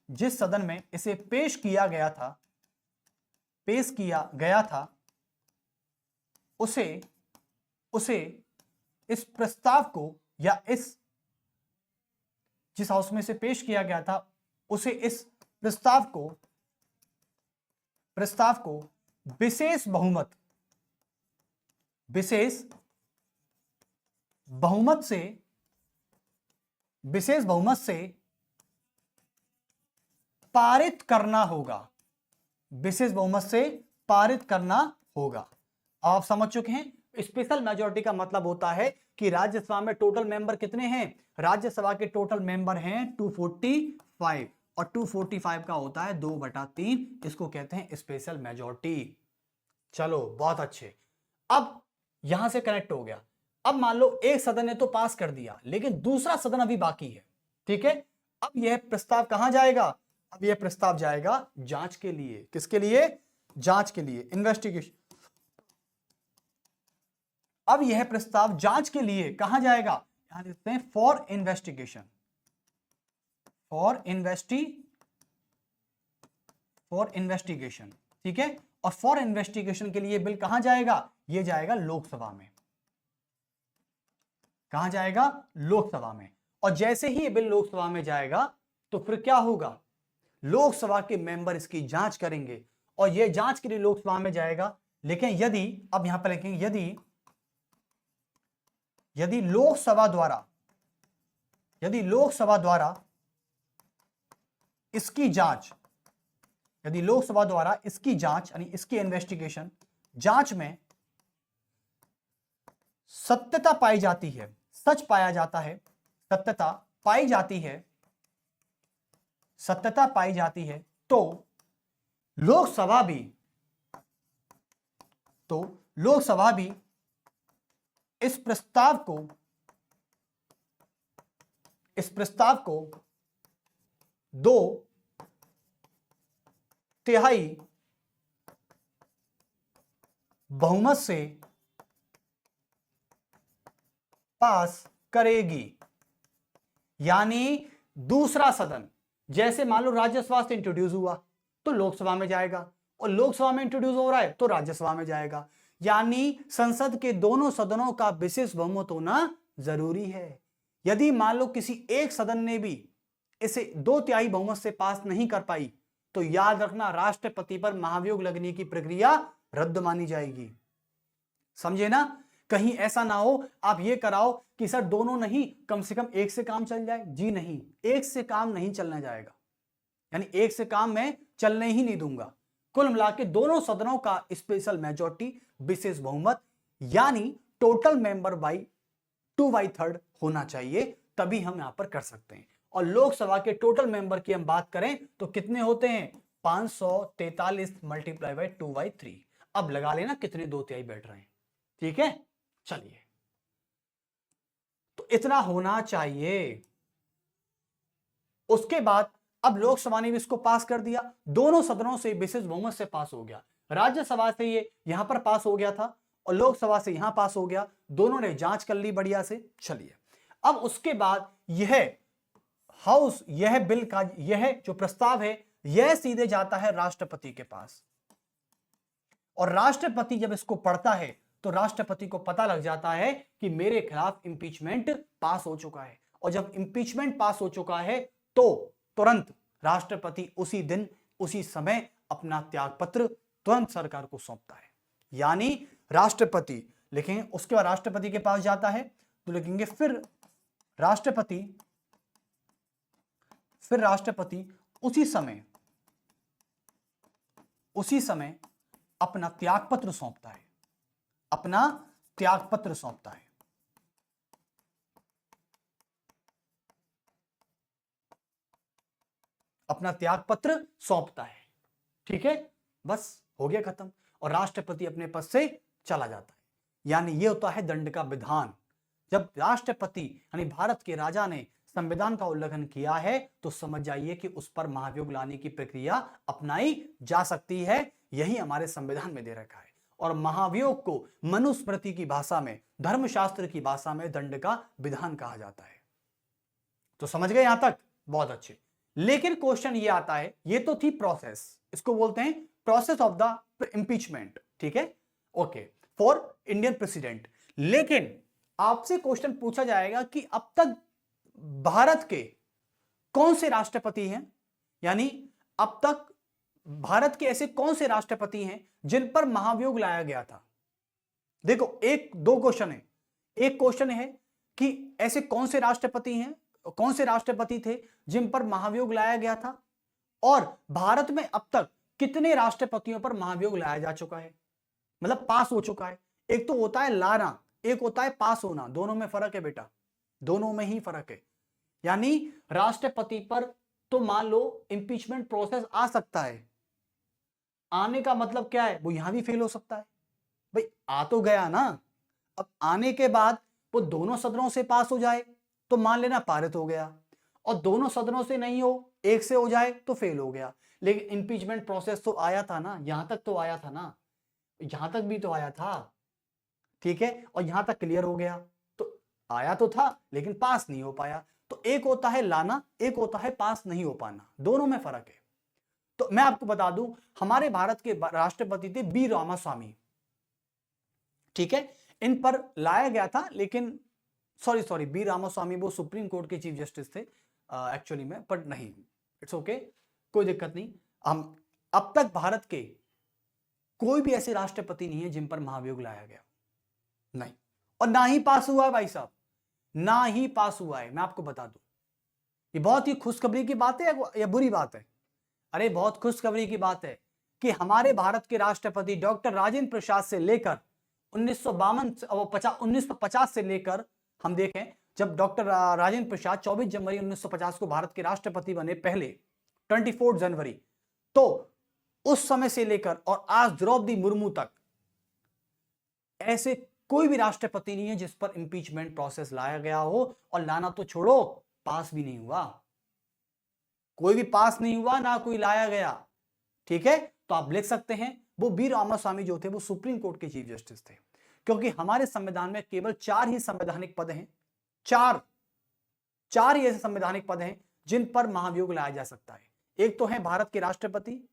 जिस सदन में इसे पेश किया गया था, उसे इस प्रस्ताव को या जिस हाउस में इसे पेश किया गया था, उसे इस प्रस्ताव को विशेष बहुमत से पारित करना होगा, विशेष बहुमत से पारित करना होगा। आप समझ चुके हैं। स्पेशल मेजॉरिटी का मतलब होता है कि राज्यसभा में टोटल मेंबर कितने हैं, राज्यसभा के टोटल मेंबर हैं 245 और 245 का होता है 2/3, इसको कहते हैं स्पेशल मेजॉरिटी। चलो बहुत अच्छे, अब यहां से कनेक्ट हो गया। अब मान लो एक सदन ने तो पास कर दिया, लेकिन दूसरा सदन अभी बाकी है, ठीक है। अब यह प्रस्ताव कहां जाएगा, अब यह प्रस्ताव जाएगा जांच के लिए। किसके लिए, जांच के लिए, इन्वेस्टिगेशन। अब यह प्रस्ताव जांच के लिए कहां जाएगा, यहां लिखते हैं फॉर इन्वेस्टिगेशन, फॉर इन्वेस्टिगेशन, ठीक है। और फॉर इन्वेस्टिगेशन के लिए बिल कहां जाएगा, यह जाएगा लोकसभा में। कहां जाएगा, लोकसभा में। और जैसे ही ये बिल लोकसभा में जाएगा तो फिर क्या होगा, लोकसभा के मेंबर इसकी जांच करेंगे और यह जांच के लिए लोकसभा में जाएगा। लेकिन यदि, अब यहां पर लिखेंगे यदि लोकसभा द्वारा इसकी जांच, यदि लोकसभा द्वारा इसकी जांच यानी इसकी इन्वेस्टिगेशन, जांच में सत्यता पाई जाती है, सच पाया जाता है, सत्यता पाई जाती है, सत्यता पाई जाती है, तो लोकसभा भी इस प्रस्ताव को 2/3 बहुमत से पास करेगी। यानी दूसरा सदन, जैसे मान लो राज्यसभा से इंट्रोड्यूस हुआ तो लोकसभा में जाएगा, और लोकसभा में इंट्रोड्यूस हो रहा है तो राज्यसभा में जाएगा। यानी संसद के दोनों सदनों का विशेष बहुमत होना जरूरी है। यदि मान लो किसी एक सदन ने भी इसे 2/3 बहुमत से पास नहीं कर पाई तो याद रखना राष्ट्रपति पर महाभियोग लगने की प्रक्रिया रद्द मानी जाएगी। समझे ना, कहीं ऐसा ना हो आप ये कराओ कि सर दोनों नहीं, कम से कम एक से काम चल जाए। जी नहीं, एक से काम नहीं चलना जाएगा, यानी एक से काम मैं चलने ही नहीं दूंगा। कुल मिला के दोनों सदनों का स्पेशल मेजॉरिटी, विशेष बहुमत, यानी टोटल मेंबर बाई 2/3 होना चाहिए, तभी हम यहां पर कर सकते हैं। और लोकसभा के टोटल मेंबर की हम बात करें तो कितने होते हैं, 543 मल्टीप्लाई बाई 2/3। अब लगा लेना कितने 2/3 बैठ रहे हैं, ठीक है। चलिए, तो इतना होना चाहिए। उसके बाद अब लोकसभा ने भी इसको पास कर दिया, दोनों सदनों से विशेष बहुमत से पास हो गया। राज्यसभा से ये यहां पर पास हो गया था और लोकसभा से यहां पास हो गया, दोनों ने जांच कर ली बढ़िया से। चलिए, अब उसके बाद यह बिल का यह जो प्रस्ताव है यह सीधे जाता है राष्ट्रपति के पास, और राष्ट्रपति जब इसको पढ़ता है तो राष्ट्रपति को पता लग जाता है कि मेरे खिलाफ इंपीचमेंट पास हो चुका है। और जब इंपीचमेंट पास हो चुका है तो तुरंत राष्ट्रपति उसी दिन उसी समय अपना त्यागपत्र तुरंत सरकार को सौंपता है। यानी राष्ट्रपति लिखेंगे, उसके बाद राष्ट्रपति के पास जाता है तो लिखेंगे फिर राष्ट्रपति उसी समय अपना त्यागपत्र सौंपता है, ठीक है। बस हो गया खत्म, और राष्ट्रपति अपने पद से चला जाता है। यानी यह होता है दंड का विधान। जब राष्ट्रपति यानी भारत के राजा ने संविधान का उल्लंघन किया है तो समझ जाइए कि उस पर महाभियोग लाने की प्रक्रिया अपनाई जा सकती है। यही हमारे संविधान में दे रखा है। और महाभियोग को मनुस्मृति की भाषा में, धर्मशास्त्र की भाषा में दंड का विधान कहा जाता है। तो समझ गए यहां तक, बहुत अच्छे। लेकिन क्वेश्चन ये आता है, ये तो थी प्रोसेस, इसको बोलते हैं प्रोसेस ऑफ द इंपीचमेंट, ठीक है, ओके, फॉर इंडियन प्रेसिडेंट। लेकिन आपसे क्वेश्चन पूछा जाएगा कि अब तक भारत के कौन से राष्ट्रपति हैं, यानी अब तक भारत के ऐसे कौन से राष्ट्रपति हैं जिन पर महाभियोग लाया गया था। देखो, दो क्वेश्चन है। एक क्वेश्चन है कि ऐसे कौन से राष्ट्रपति हैं, कौन से राष्ट्रपति थे जिन पर महाभियोग लाया गया था, और भारत में अब तक कितने राष्ट्रपतियों पर महाभियोग लाया जा चुका है, मतलब पास हो चुका है। एक तो होता है लाना, एक होता है पास होना, दोनों में फर्क है बेटा, दोनों में ही फर्क है। यानी राष्ट्रपति पर तो मान लो इंपीचमेंट प्रोसेस आ सकता है, आने का मतलब क्या है, वो यहां भी फेल हो सकता है। भाई आ तो गया ना, अब आने के बाद वो दोनों सदनों से पास हो जाए तो मान लेना पारित हो गया, और दोनों सदनों से नहीं हो, एक से हो जाए तो फेल हो गया। लेकिन इंपीचमेंट प्रोसेस तो आया था ना, यहां तक तो आया था ना, यहां तक भी तो आया था, ठीक है, और यहां तक क्लियर हो गया, तो आया तो था लेकिन पास नहीं हो पाया। तो एक होता है लाना, एक होता है पास नहीं हो पाना, दोनों में फर्क है। तो मैं आपको बता दूं, हमारे भारत के राष्ट्रपति थे बी रामास्वामी, ठीक है, इन पर लाया गया था, लेकिन सॉरी बी रामास्वामी वो सुप्रीम कोर्ट के चीफ जस्टिस थे एक्चुअली में, पर नहीं, इट्स ओके, कोई दिक्कत नहीं। हम अब तक भारत के कोई भी ऐसे राष्ट्रपति नहीं है जिन पर महाभियोग लाया गया, नहीं, और ना ही पास हुआ है भाई साहब, ना ही पास हुआ है। मैं आपको बता दूं, ये बहुत ही खुशखबरी की बात है या बुरी बात है? अरे बहुत खुशखबरी की बात है कि हमारे भारत के राष्ट्रपति डॉक्टर राजेंद्र प्रसाद से लेकर 1950 से लेकर हम देखें, जब डॉक्टर राजेंद्र प्रसाद 24 जनवरी 1950 को भारत के राष्ट्रपति बने पहले, 24 जनवरी, तो उस समय से लेकर और आज द्रौपदी मुर्मू तक ऐसे कोई भी राष्ट्रपति नहीं है जिस पर इंपीचमेंट प्रोसेस लाया गया हो, और लाना तो छोड़ो पास भी नहीं हुआ, कोई भी पास नहीं हुआ, ना कोई लाया गया, ठीक है। तो आप लिख सकते हैं वो बी रामास्वामी जो थे वो सुप्रीम कोर्ट के चीफ जस्टिस थे, क्योंकि हमारे संविधान में केवल 4 ही संवैधानिक पद हैं, चार ही ऐसे संवैधानिक पद हैं जिन पर महाभियोग लाया जा सकता है। एक तो है भारत के राष्ट्रपति,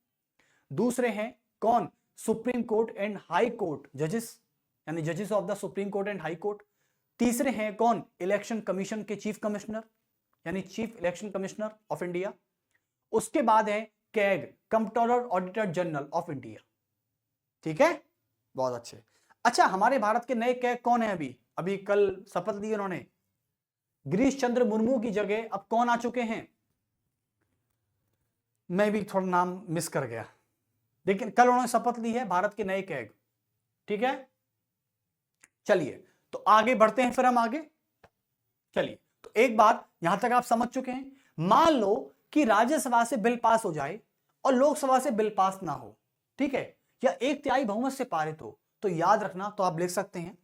दूसरे हैं कौन, supreme court and high court जजेस, यानी जजेस of the supreme court and high court. तीसरे हैं कौन, इलेक्शन कमीशन के चीफ कमिश्नर, यानी chief election commissioner of India. उसके बाद है CAG, comptroller auditor general of India, ठीक है, बहुत अच्छे। अच्छा, हमारे भारत के नए कैग कौन है? अभी अभी कल शपथ ली उन्होंने, गिरीश चंद्र मुर्मू की जगह अब कौन आ चुके हैं, मैं भी थोड़ा नाम मिस कर गया, लेकिन कल उन्होंने शपथ ली है भारत के नए कैग, ठीक है। चलिए तो आगे बढ़ते हैं, फिर हम आगे चलिए। तो एक बात यहां तक आप समझ चुके हैं, मान लो कि राज्यसभा से बिल पास हो जाए और लोकसभा से बिल पास ना हो, ठीक है, या 1/3 बहुमत से पारित हो, तो याद रखना, तो आप लिख सकते हैं,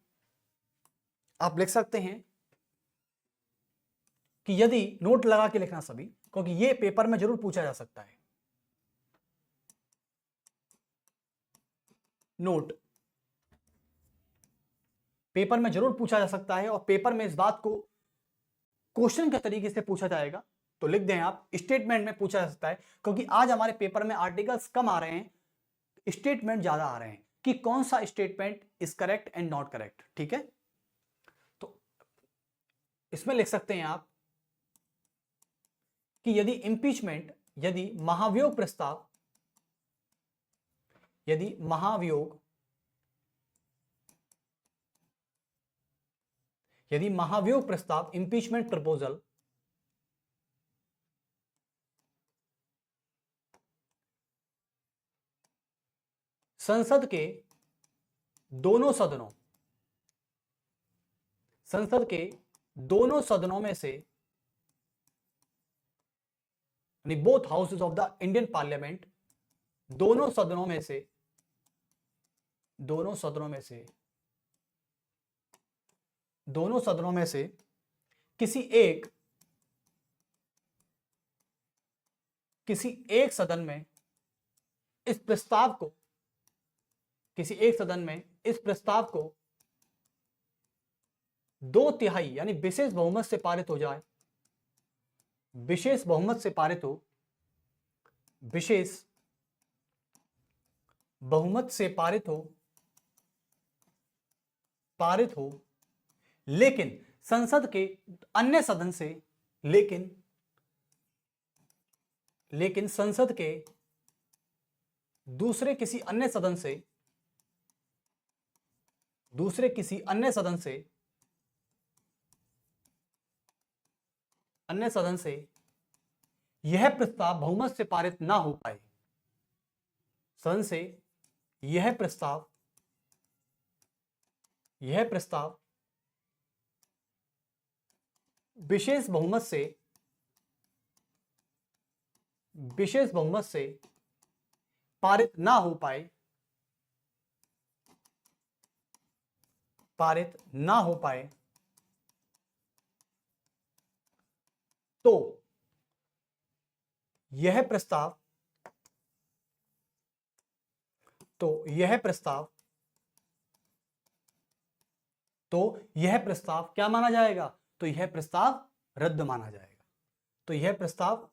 आप लिख सकते हैं कि यदि, नोट लगा के लिखना सभी, क्योंकि ये पेपर में जरूर पूछा जा सकता है, नोट पेपर में जरूर पूछा जा सकता है, और पेपर में इस बात को क्वेश्चन के तरीके से पूछा जाएगा, तो लिख दें आप, स्टेटमेंट में पूछा जा सकता है, क्योंकि आज हमारे पेपर में आर्टिकल्स कम आ रहे हैं, स्टेटमेंट ज्यादा आ रहे हैं कि कौन सा statement is correct and not correct, ठीक है। तो इसमें लिख सकते हैं आप कि यदि इंपीचमेंट, यदि महाभियोग प्रस्ताव, यदि महाभियोग, यदि महाभियोग प्रस्ताव, इंपीचमेंट प्रपोजल संसद के दोनों सदनों, संसद के दोनों सदनों में से, यानी both houses of the Indian parliament, दोनों सदनों में से, दोनों सदनों में से, दोनों सदनों में से किसी एक, किसी एक सदन में इस प्रस्ताव को, किसी एक सदन में इस प्रस्ताव को 2/3 यानी विशेष बहुमत से पारित हो जाए, विशेष बहुमत से पारित हो, विशेष बहुमत से पारित हो, पारित हो, लेकिन संसद के अन्य सदन से, लेकिन संसद के दूसरे किसी अन्य सदन से, दूसरे किसी अन्य सदन से, अन्य सदन से यह प्रस्ताव बहुमत से पारित ना हो पाए, सदन से यह प्रस्ताव विशेष बहुमत से पारित ना हो पाए, तो यह प्रस्ताव क्या माना जाएगा? तो यह प्रस्ताव रद्द माना जाएगा। तो यह प्रस्ताव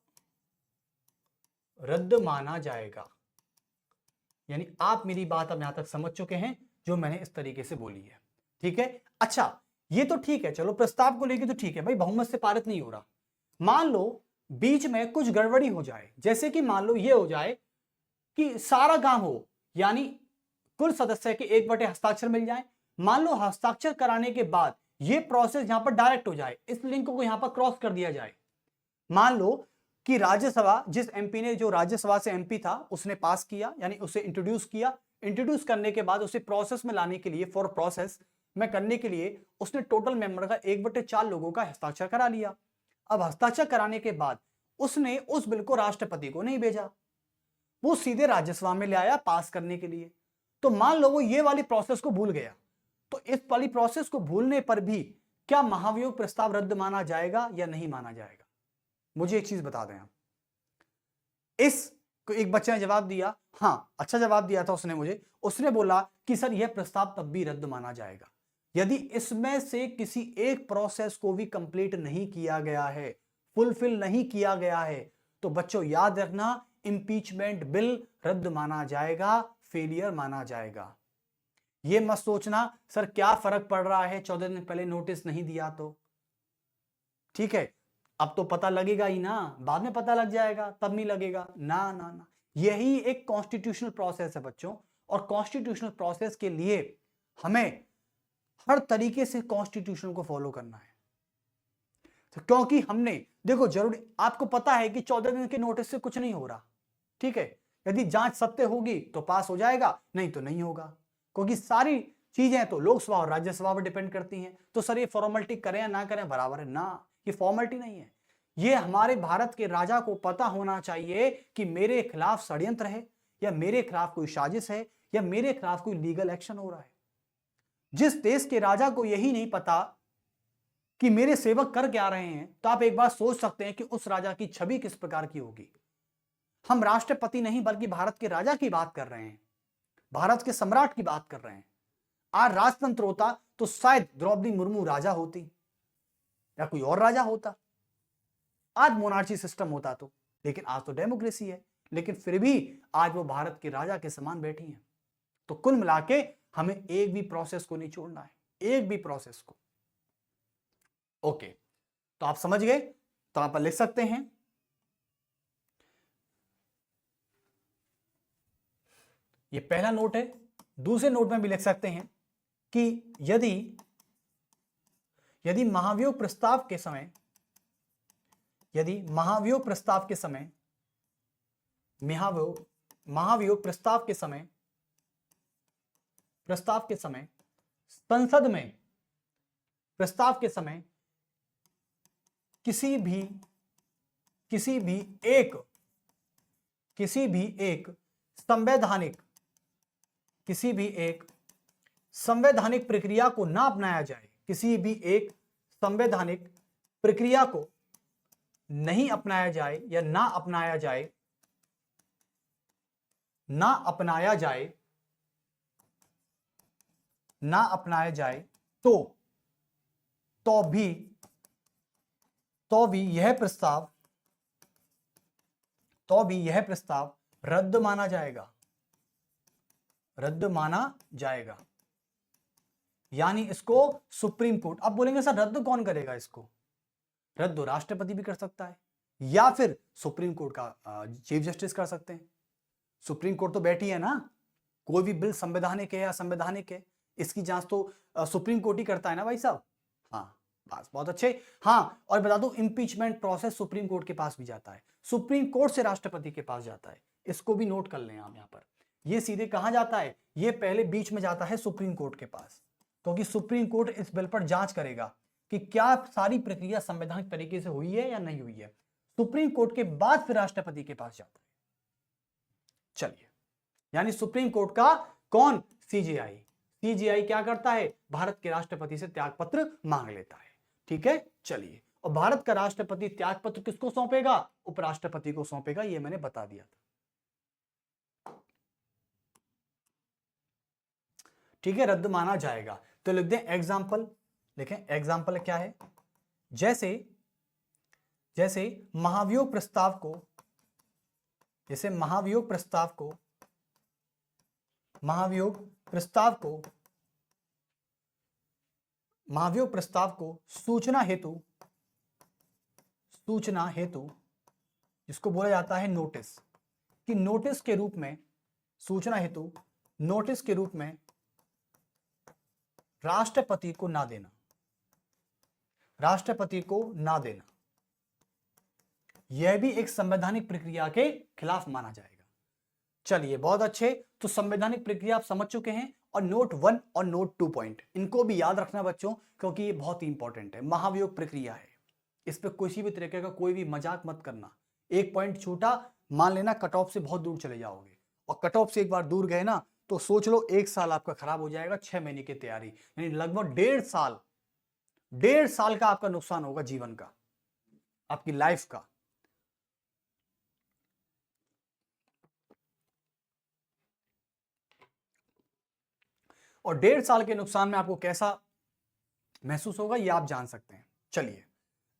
रद्द माना जाएगा। यानी आप मेरी बात अब यहां तक समझ चुके हैं जो मैंने इस तरीके से बोली है। ठीक है, अच्छा ये तो ठीक है, चलो प्रस्ताव को लेके तो ठीक है भाई, बहुमत से पारित नहीं हो रहा। मान लो बीच में कुछ गड़बड़ी हो जाए, जैसे कि मान लो ये हो जाए कि सारा काम हो, यानी कुल सदस्य के 1/, हस्ताक्षर मिल जाए। मान लो हस्ताक्षर कराने के बाद ये प्रोसेस यहां पर डायरेक्ट हो जाए, इस लिंक को यहां पर क्रॉस कर दिया जाए। मान लो कि राज्यसभा, जिस एमपी ने, जो राज्यसभा से एमपी था, उसने पास किया, यानी उसे इंट्रोड्यूस किया। इंट्रोड्यूस करने के बाद उसे प्रोसेस में लाने के लिए, फॉर प्रोसेस में करने के लिए उसने टोटल मेंबर का 1/4 लोगों का हस्ताक्षर करा लिया। अब हस्ताक्षर कराने के बाद उसने उस बिल को राष्ट्रपति को नहीं भेजा, वो सीधे राज्यसभा में ले आया पास करने के लिए। तो मान लो वो ये वाली प्रोसेस को भूल गया, तो इस वाली प्रोसेस को भूलने पर भी क्या महाभियोग प्रस्ताव रद्द माना जाएगा या नहीं माना जाएगा? मुझे एक चीज बता दें आप। एक बच्चे ने जवाब दिया, हाँ अच्छा जवाब दिया था उसने बोला कि सर यह प्रस्ताव तब भी रद्द माना जाएगा यदि इसमें से किसी एक प्रोसेस को भी कंप्लीट नहीं किया गया है, फुलफिल नहीं किया गया है। तो बच्चों याद रखना, इंपीचमेंट बिल रद्द माना जाएगा, फेलियर माना जाएगा। यह मत सोचना सर क्या फर्क पड़ रहा है 14 दिन पहले नोटिस नहीं दिया तो। ठीक है, अब तो पता लगेगा ही ना, बाद में पता लग जाएगा, तब नहीं लगेगा ना ना ना। यही एक कॉन्स्टिट्यूशनल प्रोसेस है बच्चों, और कॉन्स्टिट्यूशनल प्रोसेस के लिए हमें हर तरीके से कॉन्स्टिट्यूशन को फॉलो करना है। तो क्योंकि हमने देखो, जरूरी आपको पता है कि 14 दिन के नोटिस से कुछ नहीं हो रहा। ठीक है, यदि जांच सत्य होगी तो पास हो जाएगा, नहीं तो नहीं होगा, क्योंकि सारी चीजें तो लोकसभा और राज्यसभा पर डिपेंड करती हैं। तो सर ये फॉर्मेलिटी करें या ना करें बराबर है ना, ये फॉर्मेलिटी नहीं है। ये हमारे भारत के राजा को पता होना चाहिए कि मेरे खिलाफ षड्यंत्र है, या मेरे खिलाफ कोई साजिश है, या मेरे खिलाफ कोई लीगल एक्शन हो रहा है। जिस देश के राजा को यही नहीं पता कि मेरे सेवक कर क्या रहे हैं, तो आप एक बार सोच सकते हैं कि उस राजा की छवि किस प्रकार की होगी। हम राष्ट्रपति नहीं बल्कि भारत के राजा की बात कर रहे हैं, भारत के सम्राट की बात कर रहे हैं। आज राजतंत्र होता तो शायद द्रौपदी मुर्मू राजा होती या कोई और राजा होता, आज मोनार्ची सिस्टम होता तो, लेकिन आज तो डेमोक्रेसी है, लेकिन फिर भी आज वो भारत के राजा के समान बैठी हैं। तो कुल मिला के हमें एक भी प्रोसेस को नहीं छोड़ना है, एक भी प्रोसेस को। ओके, तो आप समझ गए, तो आप लिख सकते हैं ये पहला नोट है। दूसरे नोट में भी लिख सकते हैं कि यदि महाभियोग प्रस्ताव के समय महाभियोग प्रस्ताव के समय संसद में प्रस्ताव के समय किसी भी एक संवैधानिक प्रक्रिया को ना अपनाया जाए, किसी भी एक संवैधानिक प्रक्रिया को नहीं अपनाया जाए या ना अपनाया जाए तो भी यह प्रस्ताव रद्द माना जाएगा। यानी इसको सुप्रीम कोर्ट, अब बोलेंगे सर रद्द कौन करेगा इसको? रद्द राष्ट्रपति भी कर सकता है या फिर सुप्रीम कोर्ट का चीफ जस्टिस कर सकते हैं। सुप्रीम कोर्ट तो बैठी है ना, कोई भी बिल संवैधानिक है या असंवैधानिक है, इसकी जांच तो सुप्रीम कोर्ट ही करता है ना भाई साहब। हाँ, पास। बहुत अच्छे। हाँ, और बता दूं इंपीचमेंट प्रोसेस सुप्रीम कोर्ट के पास भी जाता है, सुप्रीम कोर्ट से राष्ट्रपति के पास जाता है। इसको भी नोट कर लें आप यहां पर। ये सीधे कहां जाता है, ये पहले बीच में जाता है सुप्रीम कोर्ट के पास, क्योंकि सुप्रीम कोर्ट इस बिल पर जांच करेगा कि क्या सारी प्रक्रिया संवैधानिक तरीके से हुई है या नहीं हुई है। सुप्रीम कोर्ट के बाद फिर राष्ट्रपति के पास जाता है। चलिए, यानी सुप्रीम कोर्ट का कौन, सीजेआई। सीजेआई क्या करता है, भारत के राष्ट्रपति से त्यागपत्र मांग लेता है। ठीक है, चलिए, और भारत का राष्ट्रपति त्यागपत्र किसको सौंपेगा, उपराष्ट्रपति को सौंपेगा, ये मैंने बता दिया था। ठीक है, रद्द माना जाएगा। तो लिख दें एग्जाम्पल, लिखें एग्जाम्पल क्या है, जैसे जैसे महाभियोग प्रस्ताव को, जैसे महाभियोग प्रस्ताव को, महाभियोग प्रस्ताव को, महाभियोग प्रस्ताव को सूचना हेतु, सूचना हेतु जिसको बोला जाता है नोटिस, कि नोटिस के रूप में, सूचना हेतु नोटिस के रूप में राष्ट्रपति को ना देना, राष्ट्रपति को ना देना, यह भी एक संवैधानिक प्रक्रिया के खिलाफ माना जाएगा। चलिए, बहुत अच्छे। तो संवैधानिक प्रक्रिया आप समझ चुके हैं, और नोट 1 और नोट 2 पॉइंट इनको भी याद रखना बच्चों, क्योंकि ये बहुत ही इंपॉर्टेंट है। महाभियोग प्रक्रिया है, इस पर किसी भी तरीके का कोई भी मजाक मत करना। एक पॉइंट छूटा, मान लेना कट ऑफ से बहुत दूर चले जाओगे, और कट ऑफ से एक बार दूर गए ना तो सोच लो 1 साल आपका खराब हो जाएगा, 6 महीने की तैयारी, यानी लगभग 1.5 साल का आपका नुकसान होगा, जीवन का, आपकी लाइफ का। और 1.5 साल के नुकसान में आपको कैसा महसूस होगा ये आप जान सकते हैं। चलिए,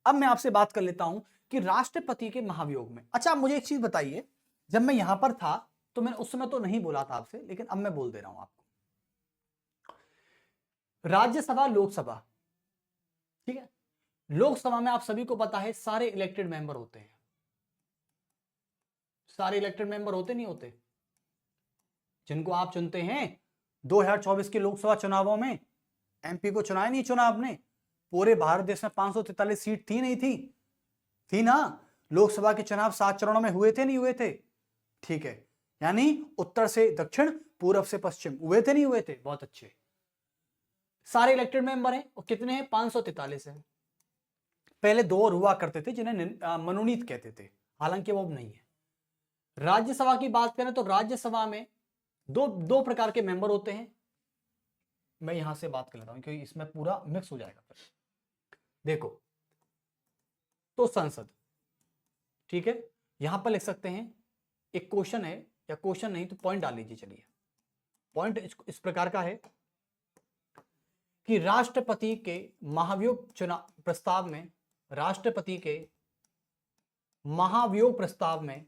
अब मैं आपसे बात कर लेता हूं कि राष्ट्रपति के महाभियोग में, अच्छा आप मुझे एक चीज बताइए, जब मैं यहां पर था तो मैंने उस समय तो नहीं बोला था आपसे, लेकिन अब मैं बोल दे रहा हूं आपको, राज्यसभा लोकसभा, ठीक है, लोकसभा में आप सभी को पता है सारे इलेक्टेड मेंबर होते हैं, सारे इलेक्टेड मेंबर होते नहीं होते, जिनको आप चुनते हैं 2024 के लोकसभा चुनावों में। एमपी को चुना नहीं चुना आपने, पूरे भारत देश में 543 सीट थी नहीं थी, थी ना। लोकसभा के चुनाव 7 चरणों में हुए थे नहीं हुए थे, ठीक है, यानी उत्तर से दक्षिण, पूर्व से पश्चिम, हुए थे नहीं हुए थे। बहुत अच्छे, सारे इलेक्टेड मेंबर हैं, और कितने हैं, 543 हैं। पहले 2 और हुआ करते थे जिन्हें मनोनीत कहते थे, हालांकि वो अब नहीं है। राज्यसभा की बात करें तो राज्यसभा में दो प्रकार के मेंबर होते हैं। मैं यहां से बात कर लेता हूं क्योंकि इसमें पूरा मिक्स हो जाएगा फिर। देखो, तो संसद, ठीक है, यहां पर लिख सकते हैं, एक क्वेश्चन है, या क्वेश्चन नहीं तो पॉइंट डाल लीजिए। चलिए, पॉइंट इस प्रकार का है कि राष्ट्रपति के महाभियोग चुनाव प्रस्ताव में, राष्ट्रपति के महाभियोग प्रस्ताव में,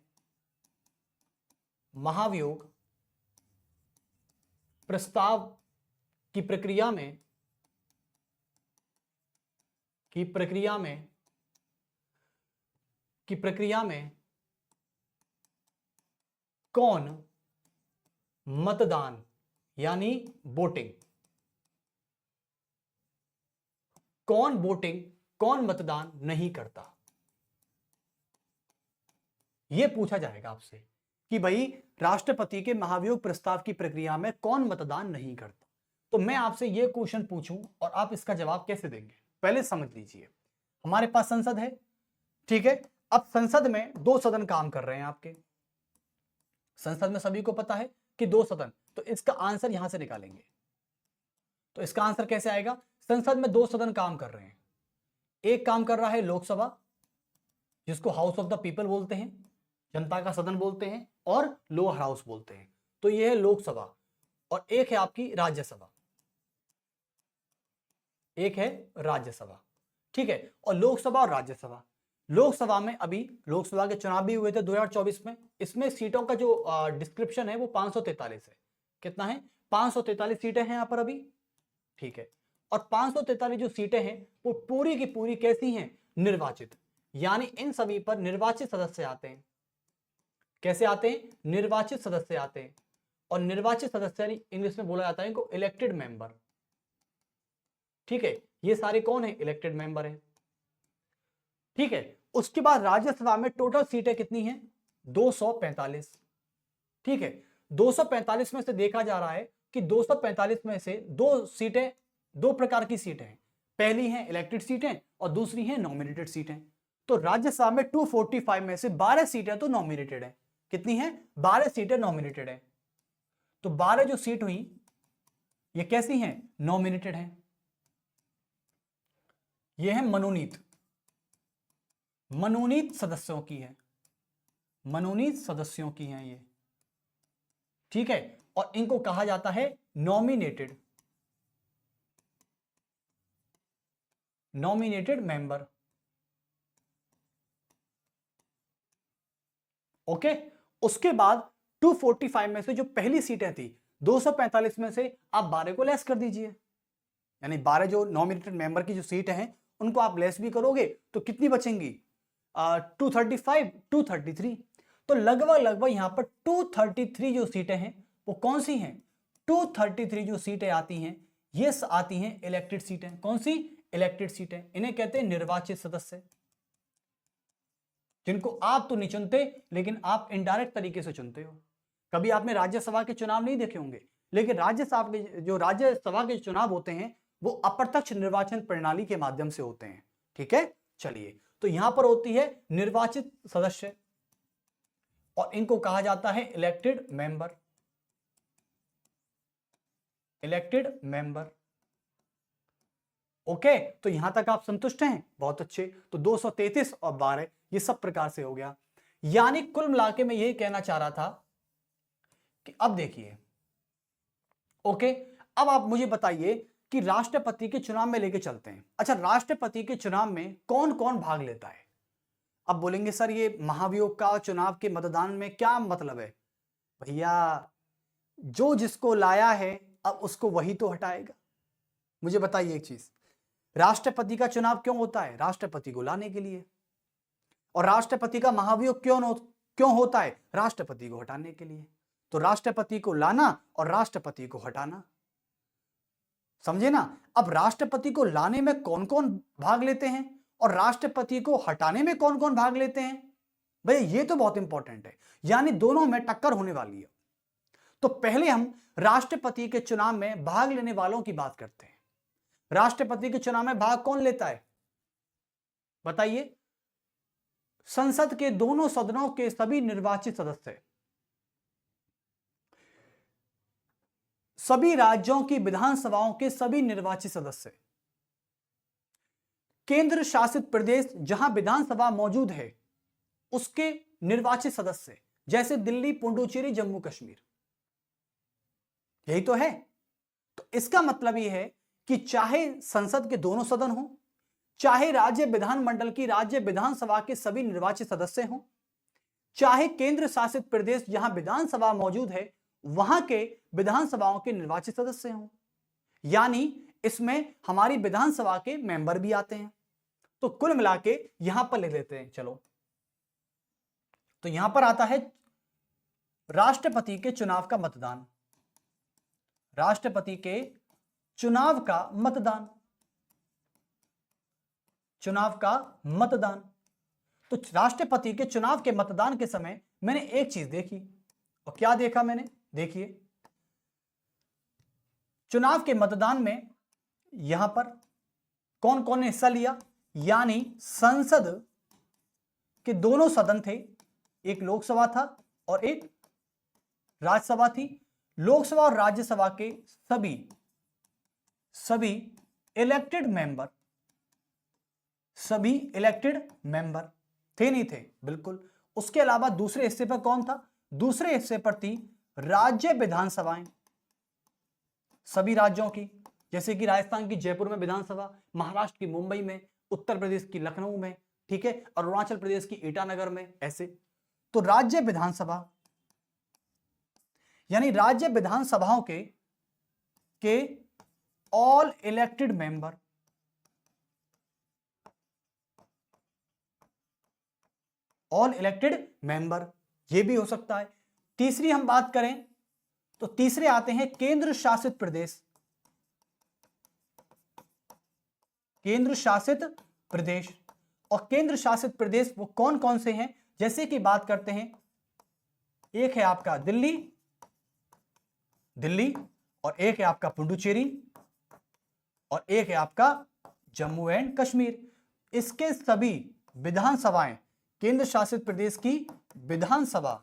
महाभियोग प्रस्ताव की प्रक्रिया में, की प्रक्रिया में, की प्रक्रिया में कौन मतदान यानी वोटिंग, कौन वोटिंग, कौन मतदान नहीं करता, यह पूछा जाएगा आपसे कि भाई राष्ट्रपति के महाभियोग प्रस्ताव की प्रक्रिया में कौन मतदान नहीं करता। तो मैं आपसे यह क्वेश्चन पूछूं और आप इसका जवाब कैसे देंगे, पहले समझ लीजिए। हमारे पास संसद है, ठीक है, अब संसद में 2 सदन काम कर रहे हैं आपके, संसद में सभी को पता है कि 2 सदन, तो इसका आंसर यहां से निकालेंगे। तो इसका आंसर कैसे आएगा, संसद में 2 सदन काम कर रहे हैं, एक काम कर रहा है लोकसभा, जिसको हाउस ऑफ द पीपल बोलते हैं, जनता का सदन बोलते हैं, और लोअर हाउस बोलते हैं, तो यह है लोकसभा, और एक है आपकी राज्यसभा, एक है राज्यसभा, ठीक है। और लोकसभा और राज्यसभा, लोकसभा में अभी लोकसभा के चुनाव भी हुए थे 2024 में, इसमें सीटों का जो डिस्क्रिप्शन है वो 543 है। कितना है, 543 सीटें हैं यहां पर अभी, ठीक है। और 543 जो सीटें हैं वो पूरी की पूरी कैसी हैं, निर्वाचित, यानी इन सभी पर निर्वाचित सदस्य आते हैं। कैसे आते हैं, निर्वाचित सदस्य आते हैं, और निर्वाचित सदस्य इंग्लिश में बोला जाता है इनको इलेक्टेड मेंबर, ठीक है। ये सारे कौन है? इलेक्टेड मेंबर है। ठीक है, उसके बाद राज्यसभा में टोटल सीटें कितनी हैं? 245। ठीक है, 245 में से देखा जा रहा है कि 245 में से दो सीटें, दो प्रकार की सीटें हैं। पहली हैं इलेक्टेड सीटें और दूसरी हैं नॉमिनेटेड सीटें। तो राज्यसभा में 245 में से 12 सीटें तो नॉमिनेटेड हैं। कितनी हैं? 12 सीटें नॉमिनेटेड हैं। तो 12 जो सीट हुई ये कैसी हैं? नॉमिनेटेड हैं। ये है मनोनीत, मनोनीत सदस्यों की है, मनोनीत सदस्यों की हैं ये। ठीक है, और इनको कहा जाता है नॉमिनेटेड, नॉमिनेटेड मेंबर। ओके, उसके बाद 245 में से जो पहली सीटें थी 245 में से आप 12 को लेस कर दीजिए, यानी 12 जो नॉमिनेटेड मेंबर की जो सीटें हैं उनको आप लेस भी करोगे तो कितनी बचेंगी? 235, 233। तो लगभग यहां पर 233 जो सीटें हैं वो कौन सी हैं? 233 जो सीटें आती हैं ये आती हैं इलेक्टेड सीटें। कौन सी? इलेक्टेड सीटें। इन्हें कहते हैं निर्वाचित सदस्य, जिनको आप तो नहीं चुनते लेकिन आप इनडायरेक्ट तरीके से चुनते हो। कभी आपने राज्यसभा के चुनाव नहीं देखे होंगे, लेकिन राज्यसभा के चुनाव होते हैं वो अप्रत्यक्ष निर्वाचन प्रणाली के माध्यम से होते हैं। ठीक है, चलिए, तो यहां पर होती है निर्वाचित सदस्य और इनको कहा जाता है elected member, elected member. Okay, तो यहां तक आप संतुष्ट हैं? बहुत अच्छे। तो 233 और 12 ये सब प्रकार से हो गया। यानी कुल मिलाके मैं यही कहना चाह रहा था कि अब देखिए, ओके, अब आप मुझे बताइए कि राष्ट्रपति के चुनाव में लेके चलते हैं। अच्छा, राष्ट्रपति के चुनाव में कौन कौन भाग लेता है? अब बोलेंगे सर ये महाभियोग का चुनाव के मतदान में क्या मतलब है? भैया, जो जिसको लाया है अब उसको वही तो हटाएगा। मुझे बताइए एक चीज, राष्ट्रपति का चुनाव क्यों होता है? राष्ट्रपति को लाने के लिए। और राष्ट्रपति का महाभियोग क्यों होता है? राष्ट्रपति को हटाने के लिए। तो राष्ट्रपति को लाना और राष्ट्रपति को हटाना, समझे ना? अब राष्ट्रपति को लाने में कौन कौन भाग लेते हैं और राष्ट्रपति को हटाने में कौन कौन भाग लेते हैं? भैया ये तो बहुत इंपॉर्टेंट है, यानी दोनों में टक्कर होने वाली है। तो पहले हम राष्ट्रपति के चुनाव में भाग लेने वालों की बात करते हैं। राष्ट्रपति के चुनाव में भाग कौन लेता है? बताइए। संसद के दोनों सदनों के सभी निर्वाचित सदस्य, सभी राज्यों की विधानसभाओं के सभी निर्वाचित सदस्य, केंद्र शासित प्रदेश जहां विधानसभा मौजूद है उसके निर्वाचित सदस्य, जैसे दिल्ली, पुडुचेरी, जम्मू कश्मीर। यही तो है। तो इसका मतलब यह है कि चाहे संसद के दोनों सदन हो, चाहे राज्य विधानमंडल की राज्य विधानसभा के सभी निर्वाचित सदस्य हों, चाहे केंद्र शासित प्रदेश जहां विधानसभा मौजूद है वहां के विधानसभाओं के निर्वाचित सदस्य हों, यानी इसमें हमारी विधानसभा के मेंबर भी आते हैं। तो कुल मिला के यहां पर ले लेते हैं। चलो, तो यहां पर आता है राष्ट्रपति के चुनाव का मतदान, राष्ट्रपति के चुनाव का मतदान, चुनाव का मतदान। तो राष्ट्रपति के चुनाव के मतदान के समय मैंने एक चीज देखी, और क्या देखा मैंने? देखिए, चुनाव के मतदान में यहां पर कौन कौन ने हिस्सा लिया, यानी संसद के दोनों सदन थे, एक लोकसभा था और एक राज्यसभा थी। लोकसभा और राज्यसभा के सभी इलेक्टेड मेंबर, सभी इलेक्टेड मेंबर थे, नहीं थे? बिल्कुल। उसके अलावा दूसरे हिस्से पर कौन था? दूसरे हिस्से पर थी राज्य विधानसभाएं, सभी राज्यों की, जैसे कि राजस्थान की जयपुर में विधानसभा, महाराष्ट्र की मुंबई में, उत्तर प्रदेश की लखनऊ में, ठीक है, अरुणाचल प्रदेश की ईटानगर में, ऐसे। तो राज्य विधानसभा यानी राज्य विधानसभाओं के all elected member, all elected member, ये भी हो सकता है। तीसरी हम बात करें तो तीसरे आते हैं केंद्र शासित प्रदेश, केंद्र शासित प्रदेश। और केंद्र शासित प्रदेश वो कौन कौन से हैं, जैसे कि बात करते हैं, एक है आपका दिल्ली, दिल्ली, और एक है आपका पुडुचेरी, और एक है आपका जम्मू एंड कश्मीर। इसके सभी विधानसभाएं, केंद्र शासित प्रदेश की विधानसभा,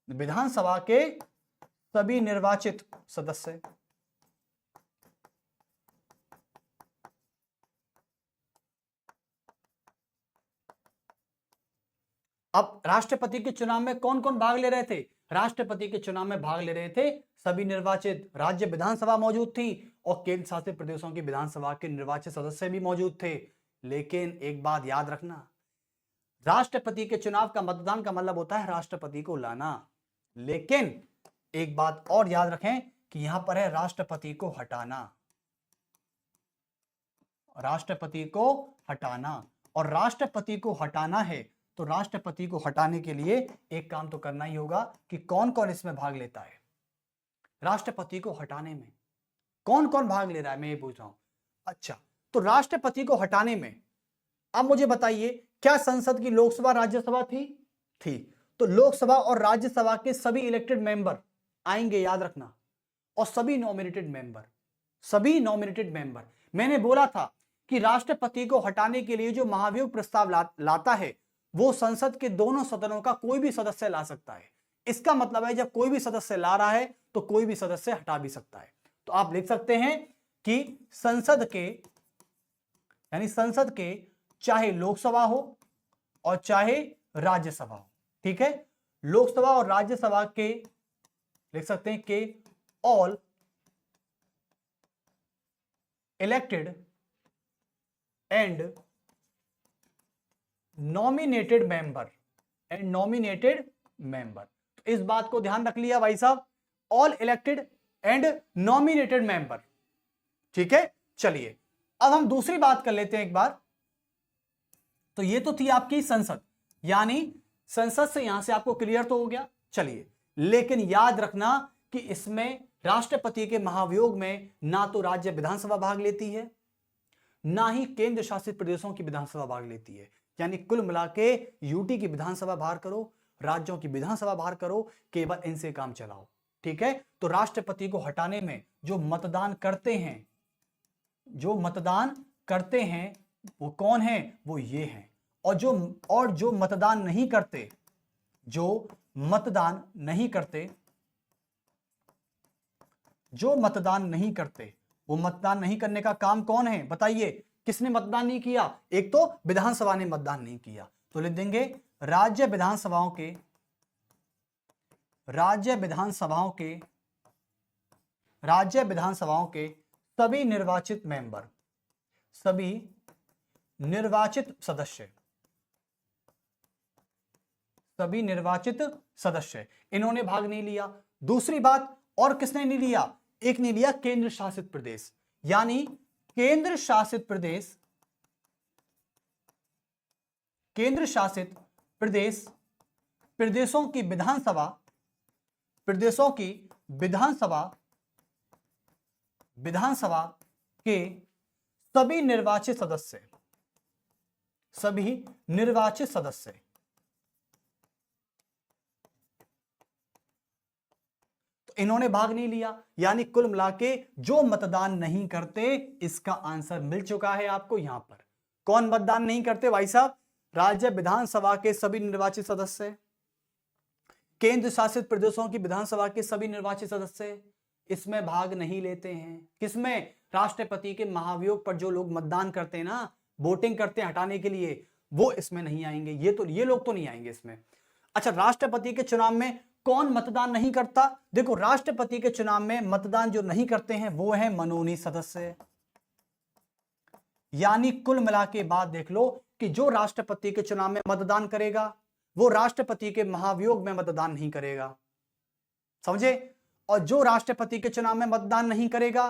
विधानसभा के सभी निर्वाचित सदस्य, अब राष्ट्रपति के चुनाव में कौन कौन भाग ले रहे थे? राष्ट्रपति के चुनाव में भाग ले रहे थे सभी निर्वाचित राज्य विधानसभा मौजूद थी, और केंद्र शासित प्रदेशों की विधानसभा के निर्वाचित सदस्य भी मौजूद थे। लेकिन एक बात याद रखना, राष्ट्रपति के चुनाव का मतदान का मतलब होता है राष्ट्रपति को लाना। लेकिन एक बात और याद रखें कि यहां पर है राष्ट्रपति को हटाना, राष्ट्रपति को हटाना। और राष्ट्रपति को हटाना है तो राष्ट्रपति को हटाने के लिए एक काम तो करना ही होगा कि कौन कौन इसमें भाग लेता है। राष्ट्रपति को हटाने में कौन कौन भाग ले रहा है, मैं ये पूछ रहा हूं। अच्छा, तो राष्ट्रपति को हटाने में अब मुझे बताइए, क्या संसद की लोकसभा राज्यसभा थी? तो लोकसभा और राज्यसभा के सभी इलेक्टेड मेंबर आएंगे, याद रखना, और सभी नॉमिनेटेड मेंबर, सभी नॉमिनेटेड मेंबर। मैंने बोला था कि राष्ट्रपति को हटाने के लिए जो महाभियोग प्रस्ताव लाता है वो संसद के दोनों सदनों का कोई भी सदस्य ला सकता है। इसका मतलब है जब कोई भी सदस्य ला रहा है तो कोई भी सदस्य हटा भी सकता है। तो आप लिख सकते हैं कि संसद के, यानी संसद के चाहे लोकसभा हो और चाहे राज्यसभा हो, ठीक है, लोकसभा और राज्यसभा के लिख सकते हैं कि all elected and nominated member, तो इस बात को ध्यान रख लिया भाई साहब, all elected and nominated member, ठीक है। चलिए अब हम दूसरी बात कर लेते हैं एक बार। तो ये तो थी आपकी संसद, यानी संसद से यहां से आपको क्लियर तो हो गया। चलिए, लेकिन याद रखना कि इसमें राष्ट्रपति के महाभियोग में ना तो राज्य विधानसभा भाग लेती है, ना ही केंद्र शासित प्रदेशों की विधानसभा भाग लेती है। यानी कुल मिला के यूटी की विधानसभा बाहर करो, राज्यों की विधानसभा बाहर करो, केवल इनसे काम चलाओ, ठीक है। तो राष्ट्रपति को हटाने में जो मतदान करते हैं, जो मतदान करते हैं वो कौन है? वो ये हैं। और जो मतदान नहीं करते, जो मतदान नहीं करते, जो मतदान नहीं करते, वो मतदान नहीं करने का काम कौन है बताइए? किसने मतदान नहीं किया? एक तो विधानसभा ने मतदान नहीं किया, तो लिख देंगे राज्य विधानसभाओं के सभी निर्वाचित मेंबर, सभी निर्वाचित सदस्य, इन्होंने भाग नहीं लिया। दूसरी बात, और किसने नहीं लिया? एक ने लिया केंद्र शासित प्रदेश, यानी केंद्र शासित प्रदेश, प्रदेशों की विधानसभा के सभी निर्वाचित सदस्य, इन्होंने भाग नहीं लिया। यानी कुल मिला के जो मतदान नहीं करते, इसका आंसर मिल चुका है आपको यहां पर। कौन मतदान नहीं करते भाई साहब? राज्य विधानसभा के सभी निर्वाचित सदस्य, केंद्र शासित प्रदेशों की विधानसभा के सभी निर्वाचित सदस्य इसमें भाग नहीं लेते हैं। किसमें? राष्ट्रपति के महाभियोग पर जो लोग मतदान करते हैं ना, वोटिंग करते हैं हटाने के लिए, वो इसमें नहीं आएंगे। ये लोग तो नहीं आएंगे इसमें। अच्छा, राष्ट्रपति के चुनाव में कौन मतदान नहीं करता? देखो, राष्ट्रपति के चुनाव में मतदान जो नहीं करते हैं वो है मनोनीत सदस्य। यानी कुल मिला के बात देख लो कि जो राष्ट्रपति के चुनाव में मतदान करेगा वो राष्ट्रपति के महाभियोग में मतदान नहीं करेगा, समझे? और जो राष्ट्रपति के चुनाव में मतदान नहीं करेगा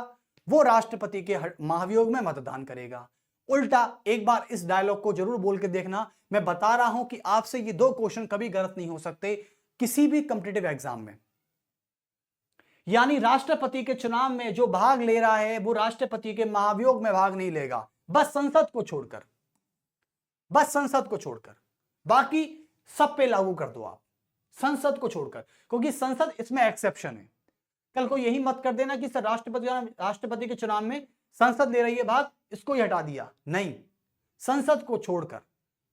वो राष्ट्रपति के महाभियोग में मतदान करेगा। उल्टा एक बार इस डायलॉग को जरूर बोल के देखना। मैं बता रहा हूं कि आपसे ये दो क्वेश्चन कभी गलत नहीं हो सकते किसी भी कॉम्पिटिटिव एग्जाम में। यानी राष्ट्रपति के चुनाव में जो भाग ले रहा है वो राष्ट्रपति के महाभियोग में भाग नहीं लेगा, बस संसद को छोड़कर, बस संसद को छोड़कर, बाकी सब पे लागू कर दो आप, संसद को छोड़कर, क्योंकि संसद इसमें एक्सेप्शन है। कल को यही मत कर देना कि सर राष्ट्रपति के चुनाव में संसद ले रही है भाग, इसको ही हटा दिया, नहीं, संसद को छोड़कर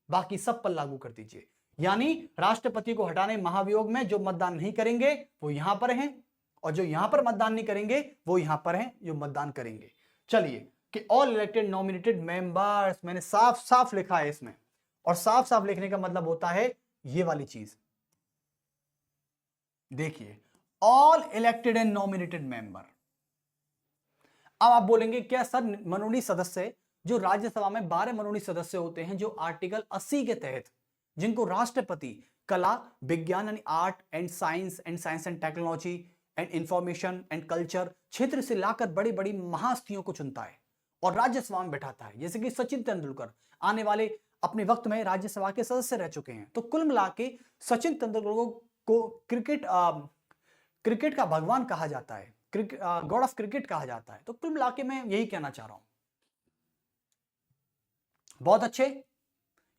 बाकी सब पर लागू कर दीजिए। यानी राष्ट्रपति को हटाने महाभियोग में जो मतदान नहीं करेंगे वो यहां पर हैं, और जो यहां पर मतदान नहीं करेंगे वो यहां पर हैं जो मतदान करेंगे। चलिए कि ऑल इलेक्टेड नॉमिनेटेड मेंबर्स, मैंने साफ साफ लिखा है इसमें, और साफ साफ लिखने का मतलब होता है ये वाली चीज, देखिए all elected and nominated member. अब आप बोलेंगे क्या सर मनोनीत सदस्य, जो राज्यसभा में 12 मनोनीत सदस्य होते हैं जो आर्टिकल 80 के तहत, जिनको राष्ट्रपति कला विज्ञान यानी art and science and technology and information and culture क्षेत्र से लाकर बड़ी बड़ी महाहस्तियों को चुनता है और राज्यसभा में बैठाता है। जैसे कि सचिन तेंदुलकर आने वाले अपने वक्त में राज्यसभा के सदस्य रह चुके हैं। तो कुल मिला के सचिन तेंदुलकर को क्रिकेट का भगवान कहा जाता है, गॉड ऑफ क्रिकेट कहा जाता है। तो कुल मिला के मैं यही कहना चाह रहा हूं। बहुत अच्छे,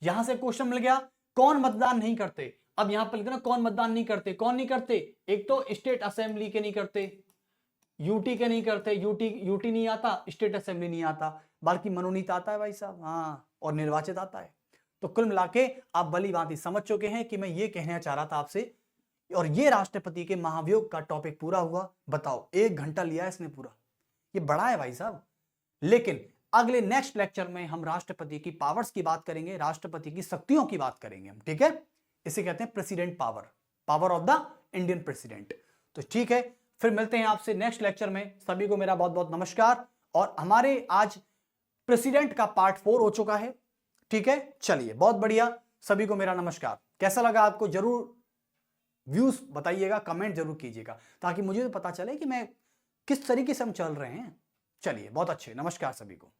यहां से क्वेश्चन मिल गया कौन मतदान नहीं करते। अब यहां पर लिखना कौन मतदान नहीं करते, कौन नहीं करते, एक तो स्टेट असेंबली के नहीं करते, यूटी के नहीं करते, यूटी नहीं आता, स्टेट असेंबली नहीं आता, बाकी मनोनीत आता है भाई साहब, हाँ, और निर्वाचित आता है। तो कुल मिला के आप भली भांति समझ चुके हैं कि मैं ये कहना चाह रहा था आपसे। और ये राष्ट्रपति के महाभियोग का टॉपिक पूरा हुआ। बताओ 1 घंटा लिया इसने पूरा, ये बड़ा है भाई साहब। लेकिन अगले नेक्स्ट लेक्चर में हम राष्ट्रपति की पावर्स की बात करेंगे, राष्ट्रपति की शक्तियों की बात करेंगे हम, ठीक है। इसे कहते हैं president power, power of the Indian president. तो ठीक है, फिर मिलते हैं आपसे नेक्स्ट लेक्चर में। सभी को मेरा बहुत बहुत नमस्कार। और हमारे आज प्रेसिडेंट का पार्ट 4 हो चुका है, ठीक है। चलिए बहुत बढ़िया, सभी को मेरा नमस्कार। कैसा लगा आपको जरूर व्यूज बताइएगा, कमेंट जरूर कीजिएगा, ताकि मुझे तो पता चले कि मैं किस तरीके से हम चल रहे हैं। चलिए बहुत अच्छे, नमस्कार सभी को।